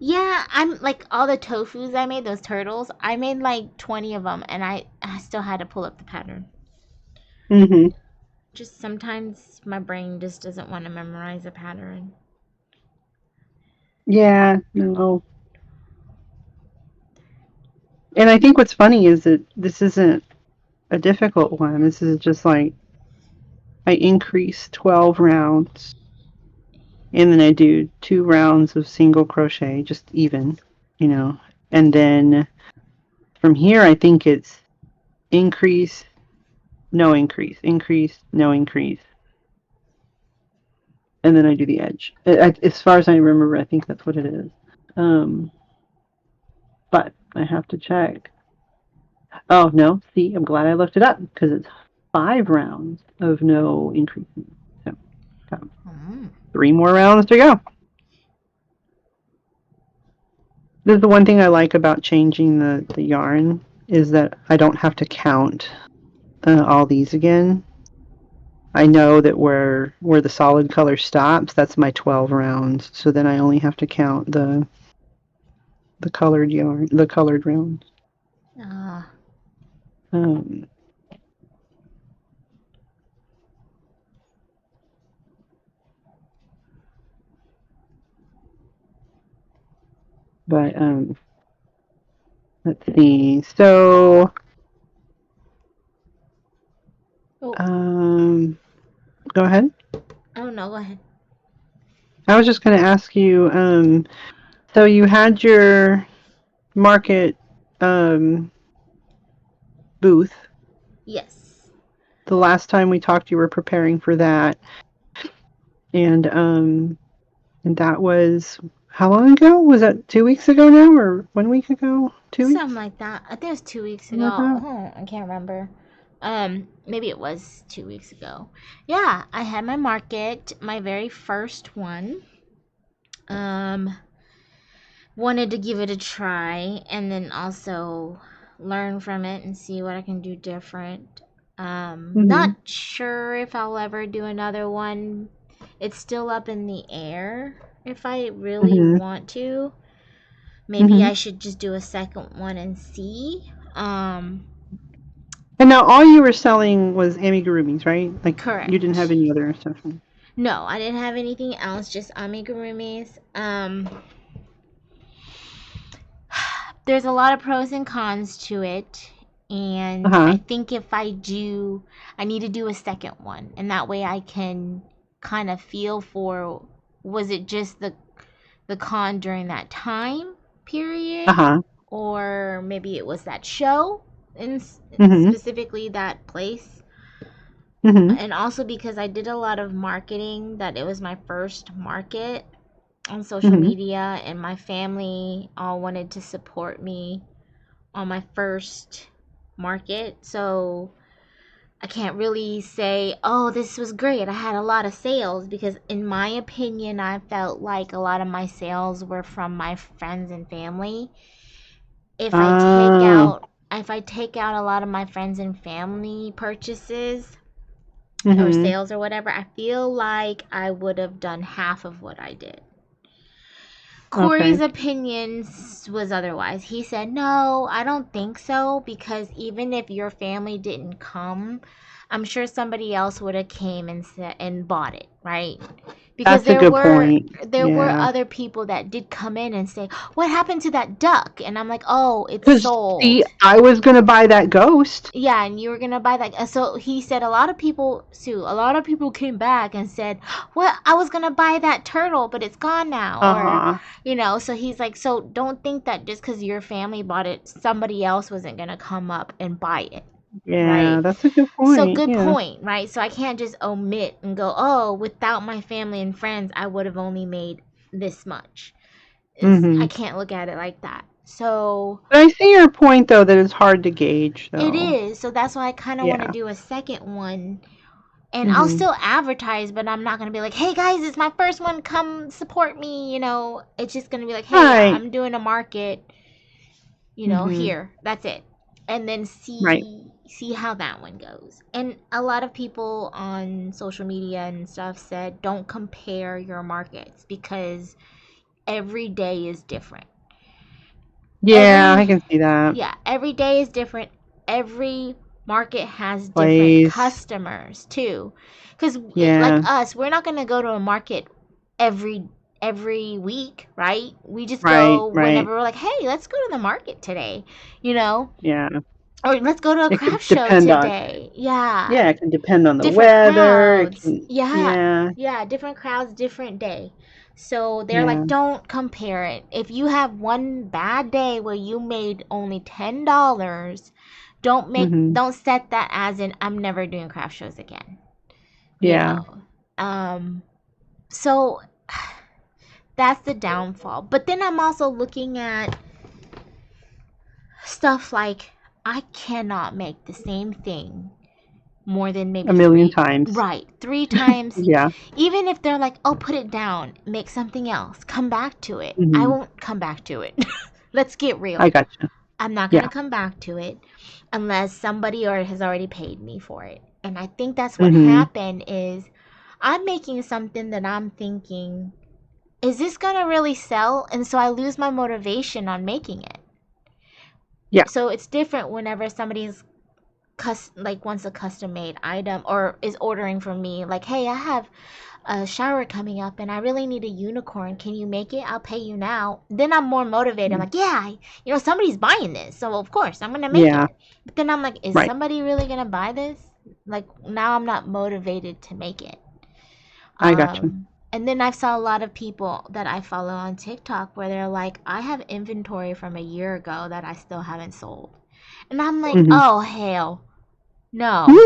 Yeah, I'm like all the tofus I made, those turtles, I made like 20 of them, and I still had to pull up the pattern. Mm-hmm. Just sometimes my brain just doesn't want to memorize a pattern. Yeah, no. And I think what's funny is that this isn't a difficult one. This is just like I increase 12 rounds and then I do 2 rounds of single crochet, just even, and then from here I think it's increase, no increase, increase, no increase, and then I do the edge. As far as I remember, I think that's what it is. But I have to check. Oh, no, see, I'm glad I looked it up because it's 5 rounds of no increasing. So, 3 more rounds to go. This is the one thing I like about changing the yarn is that I don't have to count all these again. I know that where the solid color stops, that's my 12 rounds. So then I only have to count the colored yarn, the colored rounds. But let's see. So go ahead. Oh no, go ahead. I was just going to ask you. So you had your market booth. Yes. The last time we talked, you were preparing for that, and that was how long ago? Was that 2 weeks ago now, or 1 week ago? 2 weeks? Something like that. I think it was 2 weeks ago. I can't remember. Maybe it was 2 weeks ago. Yeah, I had my market, my very first one. Wanted to give it a try and then also learn from it and see what I can do different. Not sure if I'll ever do another one. It's still up in the air if I really want to. Maybe I should just do a second one and see. And now all you were selling was amigurumis, right? Like, correct. You didn't have any other stuff. No, I didn't have anything else, just amigurumis. There's a lot of pros and cons to it, and I think if I need to do a second one, and that way I can kind of feel for, was it just the con during that time period, or maybe it was that show, and specifically that place. And also because I did a lot of marketing, that it was my first market on social media, and my family all wanted to support me on my first market, so I can't really say, oh, this was great. I had a lot of sales, because in my opinion, I felt like a lot of my sales were from my friends and family. If I take Oh, out if I take out a lot of my friends and family purchases or mm-hmm. sales or whatever, I feel like I would have done half of what I did. Corey's Okay. opinions was otherwise. He said, "No, I don't think so, because even if your family didn't come, I'm sure somebody else would have came and said and bought it, right? Because That's a good point. there were Yeah. other people that did come in and say, "What happened to that duck?" And I'm like, "Oh, it's Because, see, sold." I was going to buy that ghost. Yeah, and you were gonna buy that. So he said a lot of people, Sue, a lot of people came back and said, "Well, I was gonna buy that turtle, but it's gone now." Or, Uh-huh. so he's like, so don't think that just because your family bought it, somebody else wasn't gonna come up and buy it, Yeah, right? that's a good So point. good Yeah. point, right? So I can't just omit and go, oh, without my family and friends, I would have only made this much. I Mm-hmm. can't look at it like that. So But I see your point, though, that it's hard to gauge, it though. is. So that's why I kind of want to Yeah. do a second one. And I'll Mm-hmm. still advertise, but I'm not going to be like, hey guys, it's my first one. Come support me. It's just going to be like, hey, Right. I'm doing a market, Mm-hmm. here. That's it. And then Right. see how that one goes. And a lot of people on social media and stuff said, don't compare your markets, because every day is different. Yeah, I Every can see that. Yeah, every day is different. Every market has different Place. customers too. Because like Yeah. us, we're not gonna go to a market every every week, right? We just Right. go Right. whenever we're like, hey, let's go to the market today, you know, Yeah. or let's go to a It could craft show depend on. today. Yeah, Yeah, it can depend on the different weather. It crowds. can. Yeah, Yeah. yeah, different crowds, different day. So they're Yeah. like, don't compare it. If you have one bad day where you made only $10, Mm-hmm. don't set that as in I'm never doing craft shows again. You Yeah. know. So that's the downfall. But then I'm also looking at stuff like, I cannot make the same thing more than A maybe million times. three times. Yeah. Even if they're like, oh, put it down, make something else, come back to it, I Mm-hmm. won't come back to it. Let's get I real. gotcha. I'm not going to Yeah. come back to it unless somebody or has already paid me for it. And I think that's what Mm-hmm. happened is, I'm making something that I'm thinking, is this going to really sell? And so I lose my motivation on making it. Yeah. So it's different whenever somebody's like wants a custom made item or is ordering from me, like, hey, I have a shower coming up and I really need a unicorn. Can you make it? I'll pay you now. Then I'm more motivated. I'm like, yeah, somebody's buying this. So of course I'm going to make Yeah. it. But then I'm like, is Right. somebody really going to buy this? Like, now I'm not motivated to make it. I gotcha. And then I saw a lot of people that I follow on TikTok where they're like, I have inventory from a year ago that I still haven't sold. And I'm like, Mm-hmm. oh, hell no.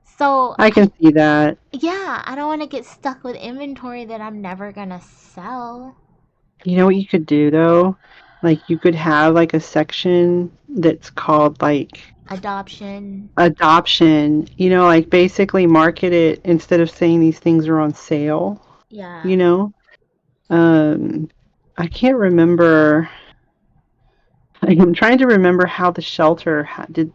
So, I can see that. yeah, I don't want to get stuck with inventory that I'm never going to sell. You know what you could do, though? Like, you could have, like, a section that's called, like, Adoption. adoption. Like, basically market it instead of saying these things are on sale. Yeah. You know? I can't remember. I'm trying to remember how the shelter did.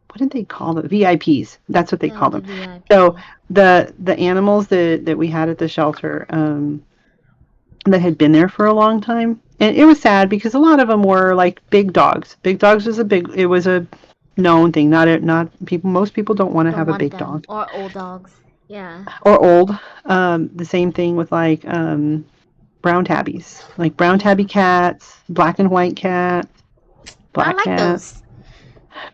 What did they call them? VIPs. That's what they Oh, call the them. VIP. So the animals that we had at the shelter, that had been there for a long time, and it was sad because a lot of them were like big dogs. Big dogs was it was a known thing. Not people. Most people don't want to Don't have a want big them. dog Or old dogs. Yeah. or old. The same thing with like brown tabbies, like brown tabby Yeah. cats, black and white cats, I black like cats. those.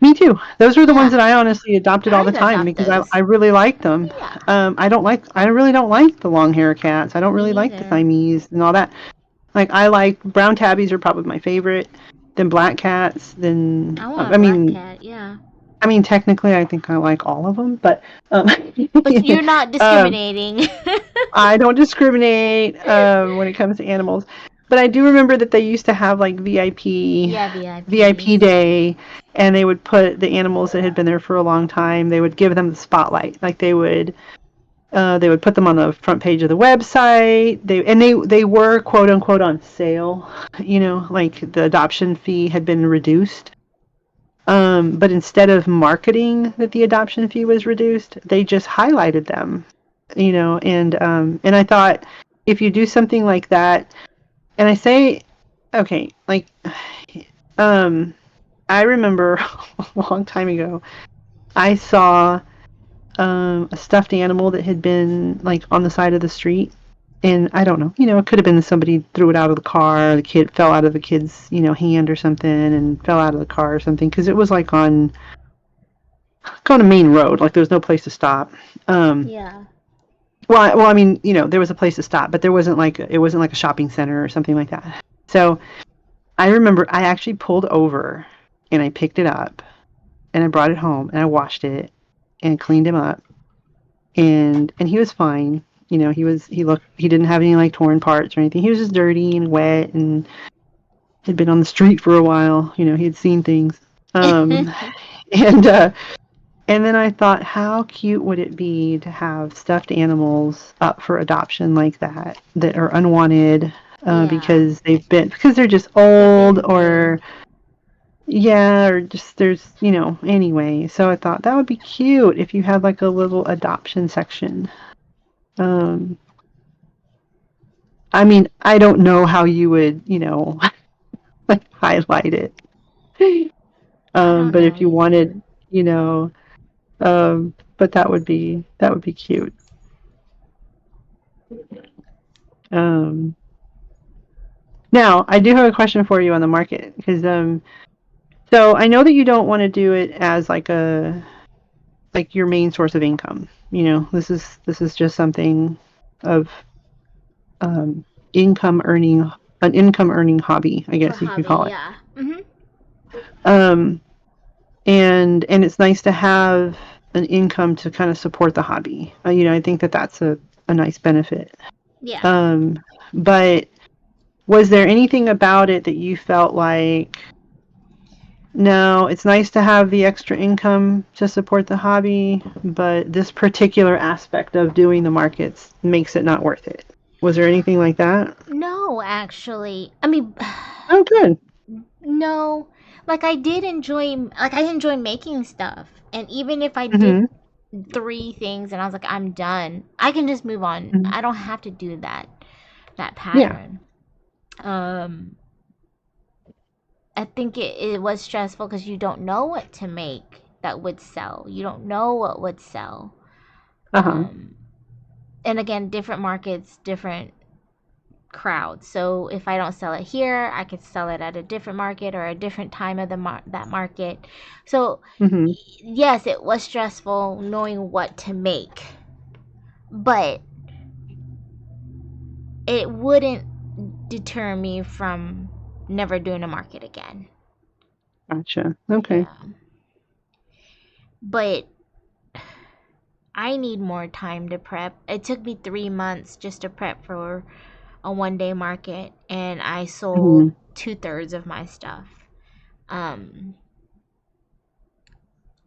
Me too. Those were the ones Yeah. that I honestly adopted all the I'd time adopt because those. I really liked them. Yeah. I really don't like the long hair cats. I don't Me really like the neither. Siamese and all that. Like, I like brown tabbies are probably my favorite. Then black cats. Then I want a black cat. Yeah. technically I think I like all of them, but But you're not um, discriminating. I don't discriminate when it comes to animals. But I do remember that they used to have like VIP Yeah, VIPs. VIP day, and they would put the animals that had been there for a long time. They would give them the spotlight. Like they would put them on the front page of the website. They were quote unquote on sale. You know, like the adoption fee had been reduced. But instead of marketing that the adoption fee was reduced, they just highlighted them. You know, and I thought if you do something like that, and I say, okay, like, I remember a long time ago, I saw a stuffed animal that had been like on the side of the street. And I don't know, you know, it could have been somebody threw it out of the car, the kid fell out of the kid's, you know, hand or something and fell out of the car or something, because it was like on a main road, like there was no place to stop. Yeah. Well, I mean, you know, there was a place to stop, but it wasn't like a shopping center or something like that. So I remember I actually pulled over and I picked it up and I brought it home and I washed it and cleaned him up, and he was fine. You know, he didn't have any like torn parts or anything. He was just dirty and wet and had been on the street for a while. You know, he had seen things. And then I thought, how cute would it be to have stuffed animals up for adoption like that are unwanted Yeah. because they're just old or just there's, you know, anyway. So I thought that would be cute if you had like a little adoption section. I mean, I don't know how you would, you know, like highlight it. I don't But know if you either. wanted, you know, but that would be cute. Um, Now, I do have a question for you on the market because so I know that you don't want to do it as like your main source of income. You know, this is just something of um, income earning an income earning hobby, I For guess you could hobby, call it. yeah. Um, and it's nice to have an income to kind of support the hobby. You know, I think that that's a nice benefit. Yeah. But was there anything about it that you felt like, no, it's nice to have the extra income to support the hobby, but this particular aspect of doing the markets makes it not worth it? Was there anything like that? No, actually. I mean, Oh, good. no. Like I enjoy making stuff. And even if I did Mm-hmm. 3 things and I was like, I'm done, I can just move on. Mm-hmm. I don't have to do that Yeah. pattern. Um, I think it was stressful because you don't know what to make that would sell. You don't know what would sell. Uh-huh. And again, different markets, different crowds. So if I don't sell it here, I could sell it at a different market or a different time of that market. So Mm-hmm. yes, it was stressful knowing what to make, but it wouldn't deter me from never doing a market again. Gotcha. Okay. Yeah. But I need more time to prep. It took me 3 months just to prep for a 1 day market, and I sold Mm-hmm. 2/3 of my stuff. Um,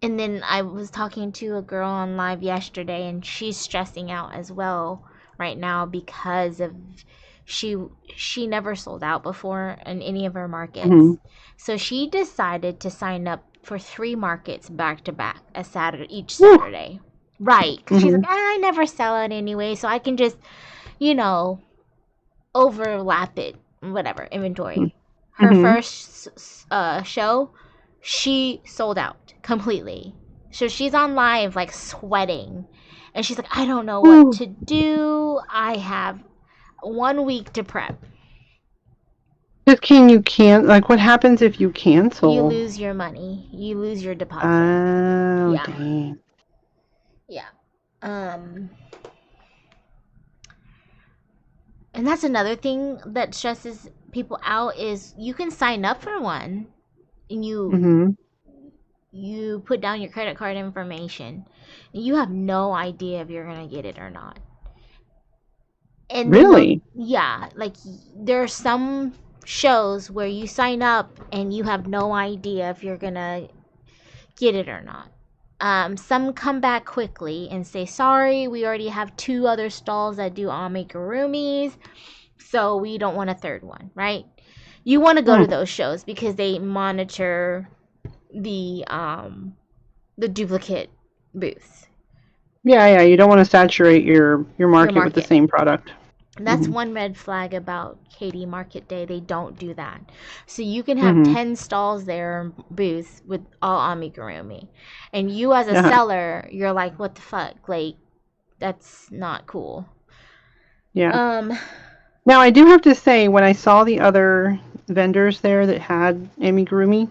and then I was talking to a girl on live yesterday, and she's stressing out as well right now because of she she never sold out before in any of her Mm-hmm. markets. So she decided to sign up for 3 markets back to back, a Saturday each Woo. Saturday. Right, because she's Mm-hmm. like, I never sell it anyway, so I can just, you know, overlap it, whatever, inventory. Her Mm-hmm. first show, she sold out completely. So she's on live like sweating. And she's like, I don't know what Woo. to do. I have 1 week to prep. Just like what happens if you You cancel? lose your money. You lose your deposit. Oh, Yeah. dang. Yeah. Um and that's another thing that stresses people out is you can sign up for one and Mm-hmm. you put down your credit card information and you have no idea if you're going to get it or not. And then Really? yeah, like there are some shows where you sign up and you have no idea if you're gonna get it or not. Some come back quickly and say, sorry, we already have 2 other stalls that do amigurumis, so we don't want a third one, right? You want to go to Hmm. those shows because they monitor the duplicate booths, Yeah. You don't want to saturate your your market with the market. same product. That's Hmm. one red flag about Katy Market Day. They don't do that. So you can have Hmm. 10 stalls there, booths with all amigurumi. And you as a Uh-huh. seller, you're like, what the fuck? Like, that's not cool. Yeah. Um, Now I do have to say, when I saw the other vendors there that had amigurumi,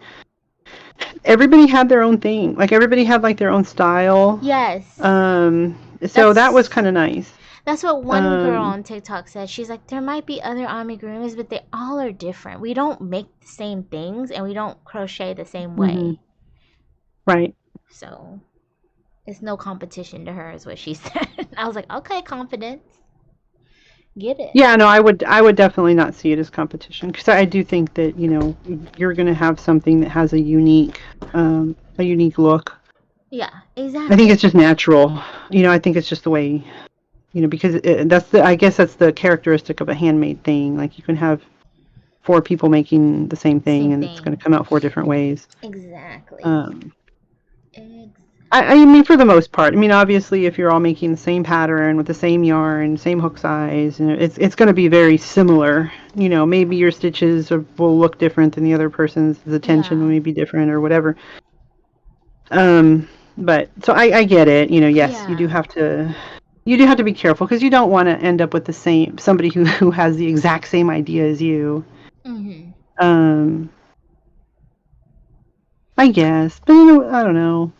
everybody had their own thing. Like everybody had like their own style. yes. So that was That's kind of nice. that's what one girl Um, on TikTok said. She's like, there might be other amigurumis, but they all are different. We don't make the same things and we don't crochet the same hmm way. Right. So it's no competition to her, is what she said. I was like, okay, confidence. Get it. Yeah, no, I would definitely not see it as competition, because I do think that, you're going to have something that has a unique look. Yeah, I think exactly. it's just natural. I think it's just the way, because I guess that's the characteristic of a handmade thing. Like you can have 4 people making the same thing Same and it's going thing. to come out 4 different ways. Exactly. Um, I mean, for the most part. I mean, obviously, if you're all making the same pattern with the same yarn, same hook size, it's going to be very similar. Maybe your stitches will look different than the other person's. The tension Yeah. may be different or whatever. But so I get it. Yes, Yeah. you do have to be careful, because you don't want to end up with somebody who has the exact same idea as you. Mm-hmm. Um, I guess, but I don't know.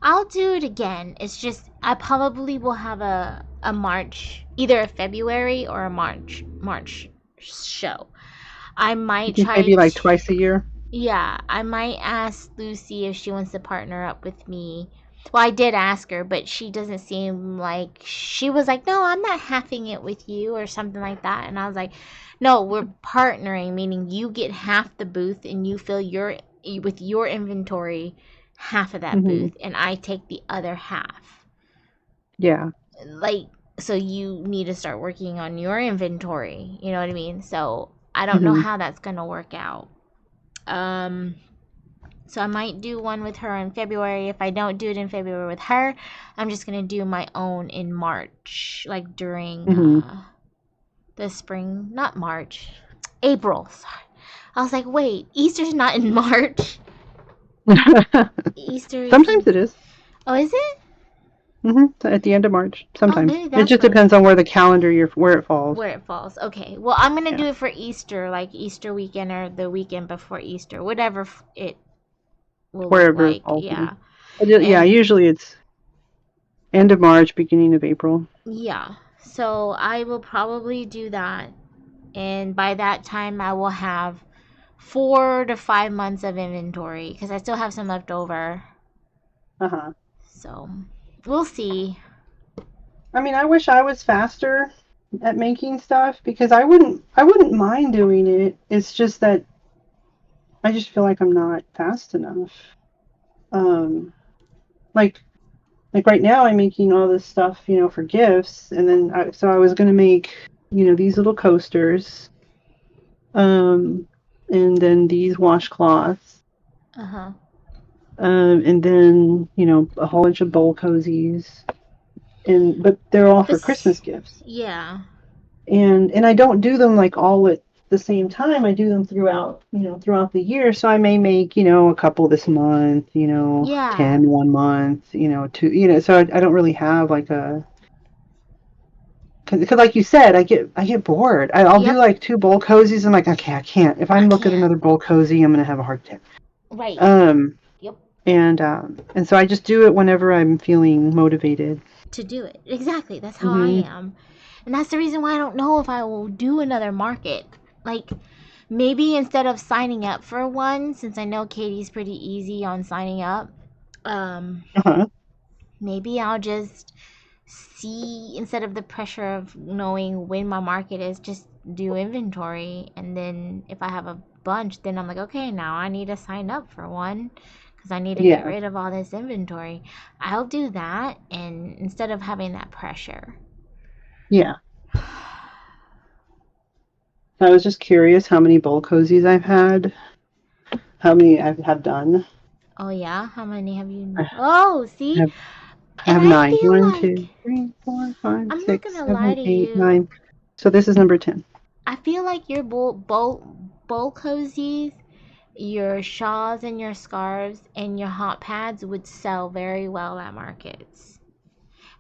I'll do it again. It's just I probably will have a March, either a February or a March show. I You might think try maybe like to, twice a year? yeah, I might ask Lucy if she wants to partner up with me. Well, I did ask her, but she doesn't seem like she was like, no, I'm not halving it with you or something like that. And I was like, no, we're partnering, meaning you get half the booth and you fill with your inventory half of that Hmm. booth, and I take the other half. Yeah. Like, so you need to start working on your inventory. You know what I mean? So I don't know Hmm. how that's gonna work out. Um, so I might do one with her in February. If I don't do it in February with her, I'm just gonna do my own in March, like during Hmm. the spring, not March, April. Sorry. I was like, wait, Easter's not in March. Easter is Sometimes in. it is. Oh, is it? At the end of March. Oh, Sometimes maybe it that's just what it depends is. on where the calendar year where it falls. Where it falls. Okay. Well, I'm gonna Yeah, do it for Easter, like Easter weekend or the weekend before Easter, whatever it will look wherever it like. falls in. Yeah. Yeah, And usually it's end of March, beginning of April. yeah. So I will probably do that, and by that time I will have 4 to 5 months of inventory because I still have some left over. Uh-huh. So we'll see. I mean, I wish I was faster at making stuff, because I wouldn't mind doing it. It's just that I just feel like I'm not fast enough. Um, like right now I'm making all this stuff, for gifts, and then so I was gonna make, these little coasters, um, and then these washcloths, Uh huh. and then a whole bunch of bowl cozies, but they're all for This. Christmas gifts, Yeah. and I don't do them like all at the same time. I do them throughout the year. So I may make a couple this month, Yeah. 10 one month, two, so I don't really have like a. Because, like you said, I get bored. I'll do Yep. like 2 bowl cozies. I'm like, okay, I can't. If I I look at can't. another bowl cozy, I'm gonna have a heart attack. Right. Um, Yep. and so I just do it whenever I'm feeling motivated. To do it. Exactly. That's how I Mhm. am. And that's the reason why I don't know if I will do another market. Like, maybe instead of signing up for one, since I know Katie's pretty easy on signing up, um, Uh-huh. maybe I'll just see, instead of the pressure of knowing when my market is, just do inventory. And then if I have a bunch, then I'm like, okay, now I need to sign up for one because I need to get Yeah. rid of all this inventory. I'll do that, and instead of having that pressure. Yeah. I was just curious how many bowl cozies I've had, how many I have done. Oh yeah, how many have you? I Oh, see, have, I and have I 9. feel 1, like 2, 3, 4, 5, I'm not 6, gonna lie 7, to 8, you. 9. So this is number 10. I feel like your bowl cozies, your shawls and your scarves and your hot pads would sell very well at markets.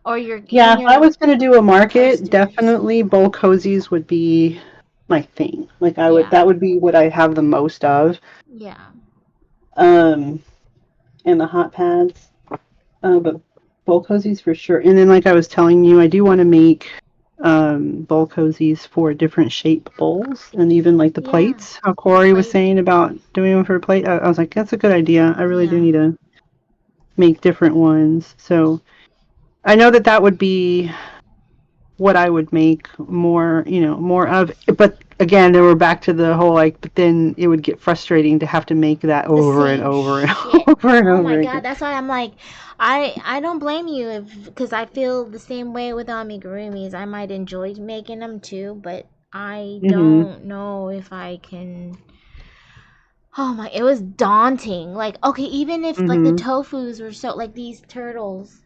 Or your Yeah, even if I your was going to do a market, coasters. definitely bowl cozies would be my thing. Like that Yeah. would be what I have the most of. Yeah. And the hot pads. But bowl cozies for sure. And then, like I was telling you, I do want to make bowl cozies for different shape bowls, and even like the Yeah. plates. How The Corey was plate. saying about doing them for a plate. I was like, that's a good idea. I really do Yeah. need to make different ones. So I know that would be what I would make more, more of. But again, then we're back to the whole but then it would get frustrating to have to make that The over and same over and shit. over and Oh over my god, again. that's why I'm like, I don't blame you if, because I feel the same way with amigurumis. I might enjoy making them too, but I Hmm. don't know if I can. Oh my, it was daunting. Like, okay, even if like the Hmm. tofus were so, like these turtles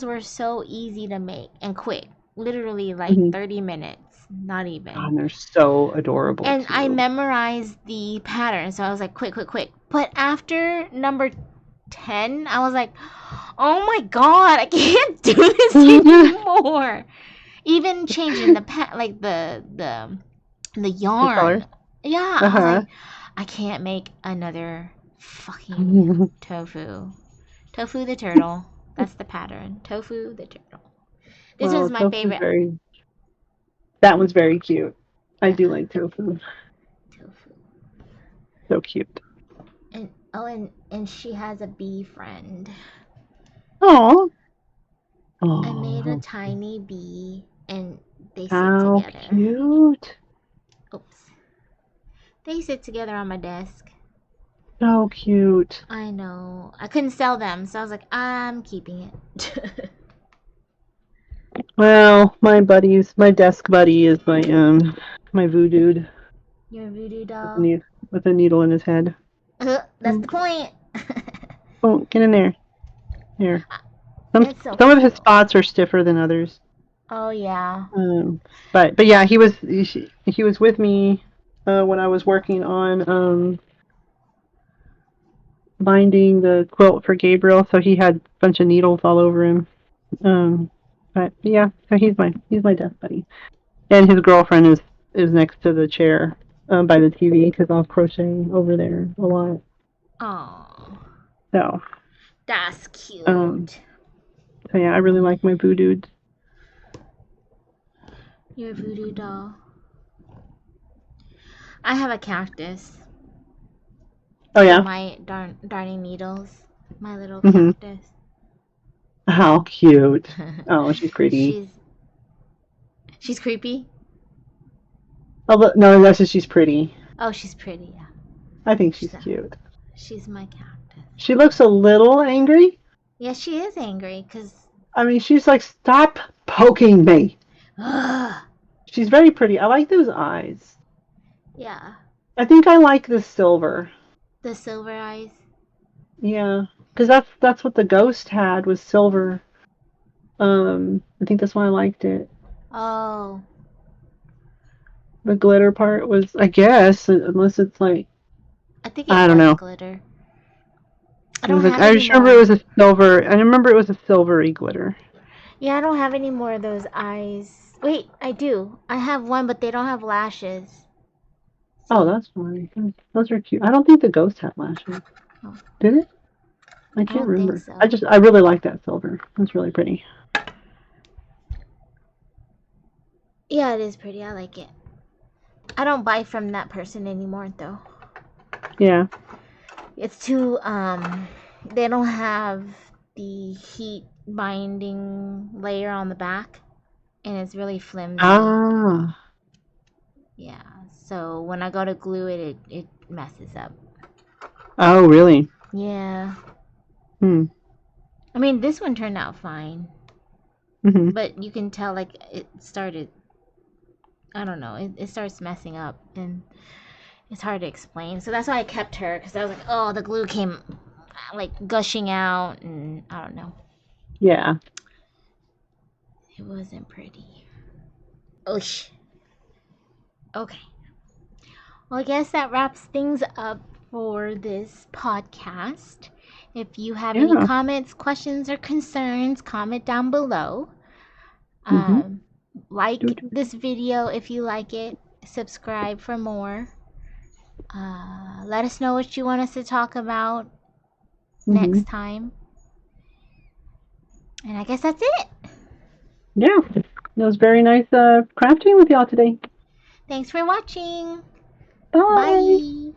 were so easy to make and quick. Literally like Hmm. 30 minutes, not even. And they're so adorable And I too. memorized the pattern, so I was like, quick, quick, quick. But after number 10, I was like, oh my god, I can't do this anymore. Even changing like the The color. yarn. Yeah, I was Uh-huh. like, I can't make another fucking tofu. Tofu the turtle. That's the pattern. Tofu the turtle. This Well, was my tofu's favorite. that one's very cute. I Yeah, do like tofu. tofu. So cute. And oh, and she has a bee friend. Oh. I made a Oh, tiny bee, and they sit how together. cute. Oops. They sit together on my desk. So cute. I know. I couldn't sell them, so I was like, I'm keeping it. Well, my desk buddy is my voodoo Your voodoo with doll. with a needle in his head. That's the point. Oh, get in there. Here. It's so Some of his cute. spots are stiffer than others. Oh yeah. But yeah, he was with me when I was working on binding the quilt for Gabriel, so he had a bunch of needles all over him. But yeah, so he's my desk buddy, and his girlfriend is next to the chair by the TV because I'll crochet over there a lot. Oh, So that's um, cute. so yeah, I really like my voodoo. Your voodoo doll. I have a cactus Oh for yeah. my darning needles. My little Hmm. cactus. How cute. Oh, she's pretty. She's creepy. Oh, no, that's just she's pretty. Oh, she's pretty. Yeah. I think she's She's cute. she's my cactus. She looks a little angry. Yeah, she is angry because. I mean, she's like, stop poking me. She's very pretty. I like those eyes. Yeah, I think I like the silver. the silver eyes. Yeah, because that's what the ghost had was silver. I think that's why I liked it. Oh, The glitter part was, I guess, unless it's like, I think it I don't was know. glitter. I It was don't like have I any just remember it more. was a silver. I remember it was a silvery glitter. Yeah, I don't have any more of those eyes. Wait, I do. I have one, but they don't have lashes. Oh, See? that's fine. Those are cute. I don't think the ghost had lashes. Oh, Did it? I I can't don't think remember. so. I really like that silver. It's really pretty. Yeah, it is pretty. I like it. I don't buy from that person anymore, though. Yeah. It's too, they don't have the heat binding layer on the back, and it's really flimsy. Ah. Yeah, so when I go to glue it, it messes up. Oh, really? Yeah. Hmm. I mean, this one turned out fine, Mm-hmm. but you can tell like it started. I don't know. It starts messing up, and it's hard to explain. So that's why I kept her, because I was like, oh, the glue came like gushing out, and I don't know. Yeah. It wasn't pretty. Oosh. Okay. Well, I guess that wraps things up for this podcast. If you have any Yeah. comments, questions, or concerns, comment down below. Mm-hmm. Like this video if you like it. Subscribe for more. Let us know what you want us to talk about Mm-hmm. next time. And I guess that's it. Yeah. It was very nice crafting with y'all today. Thanks for watching. Bye. Bye.